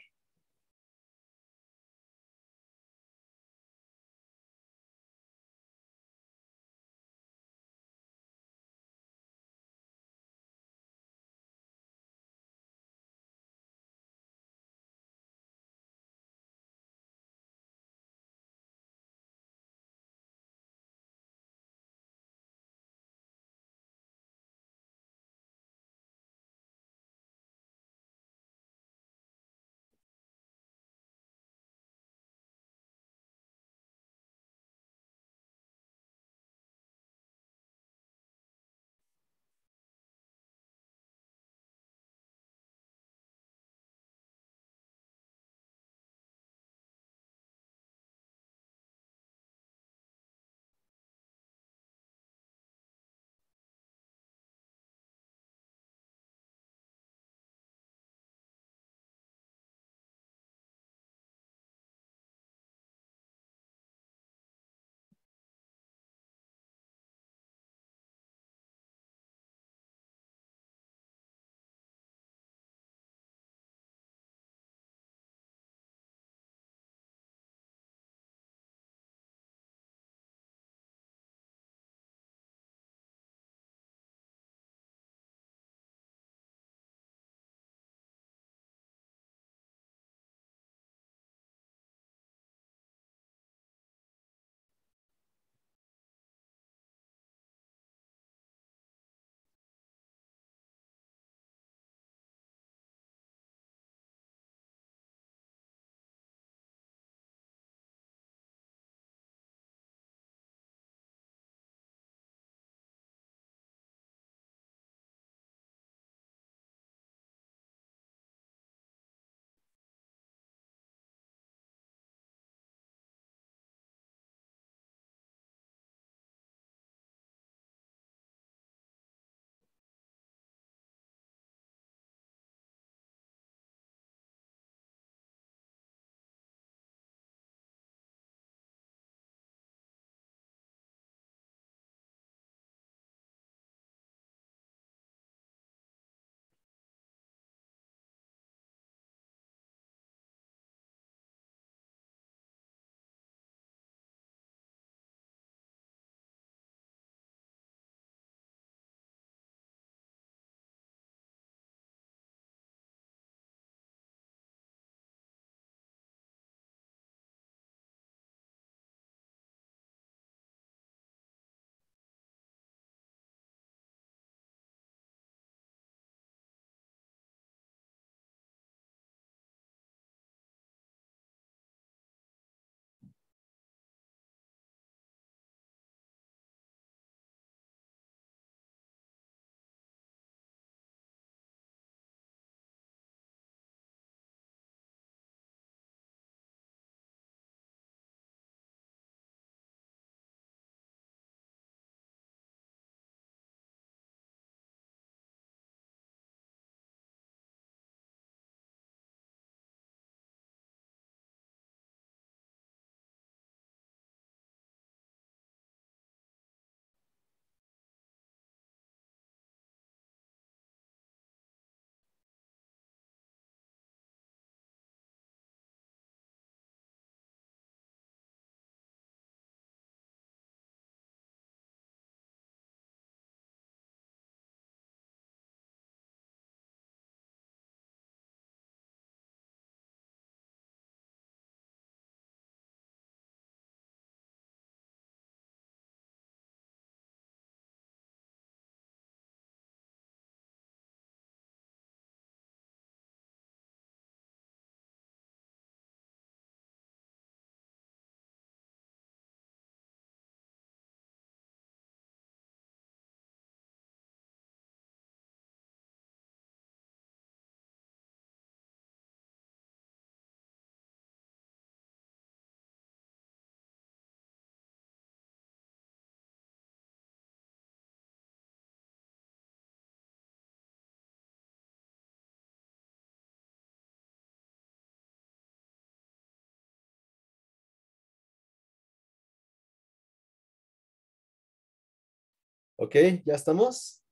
¿Ok? ¿Ya estamos?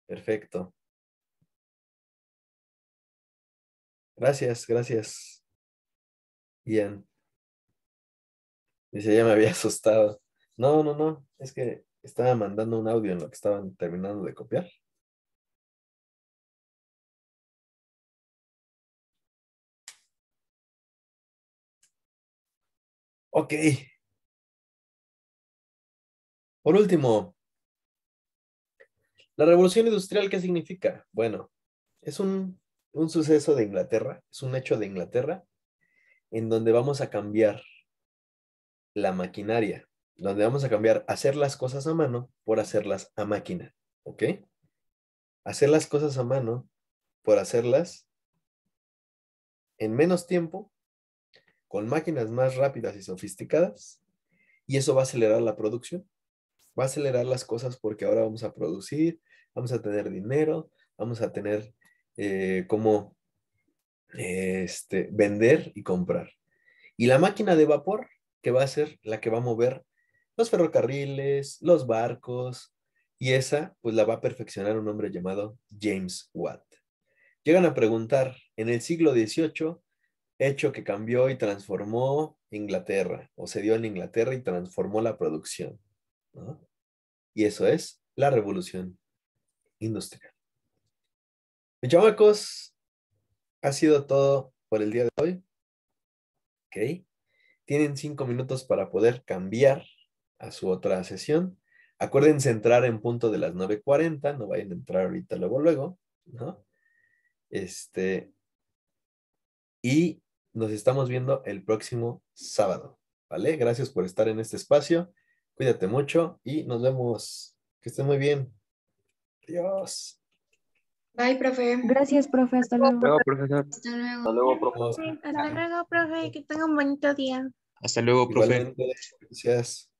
Perfecto. Gracias, gracias. Bien. Dice, ya me había asustado. No, no, no. Es que estaba mandando un audio en lo que estaban terminando de copiar. Ok. Por último, la revolución industrial, ¿qué significa? Bueno, es un suceso de Inglaterra, es un hecho de Inglaterra en donde vamos a cambiar la maquinaria, donde vamos a cambiar hacer las cosas a mano por hacerlas a máquina, ¿ok? Hacer las cosas a mano por hacerlas en menos tiempo, con máquinas más rápidas y sofisticadas, y eso va a acelerar la producción, va a acelerar las cosas porque ahora vamos a producir, vamos a tener dinero, vamos a tener cómo vender y comprar. Y la máquina de vapor, que va a ser la que va a mover los ferrocarriles, los barcos, y esa pues la va a perfeccionar un hombre llamado James Watt. Llegan a preguntar, en el siglo XVIII, hecho que cambió y transformó Inglaterra, o se dio en Inglaterra y transformó la producción, ¿no? Y eso es la revolución industrial. Mis chamacos, ha sido todo por el día de hoy. ¿Ok? Tienen 5 minutos para poder cambiar a su otra sesión. Acuérdense entrar en punto de las 9:40, no vayan a entrar ahorita luego, ¿no? Y nos estamos viendo el próximo sábado, ¿vale? Gracias por estar en este espacio. Cuídate mucho y nos vemos. Que estén muy bien. Adiós. Bye, profe. Gracias, profe. Hasta luego. Luego, profesor. Hasta luego. Hasta luego, profe. Vamos. Hasta luego, profe. Que tenga un bonito día. Hasta luego, profe. Igualmente, gracias.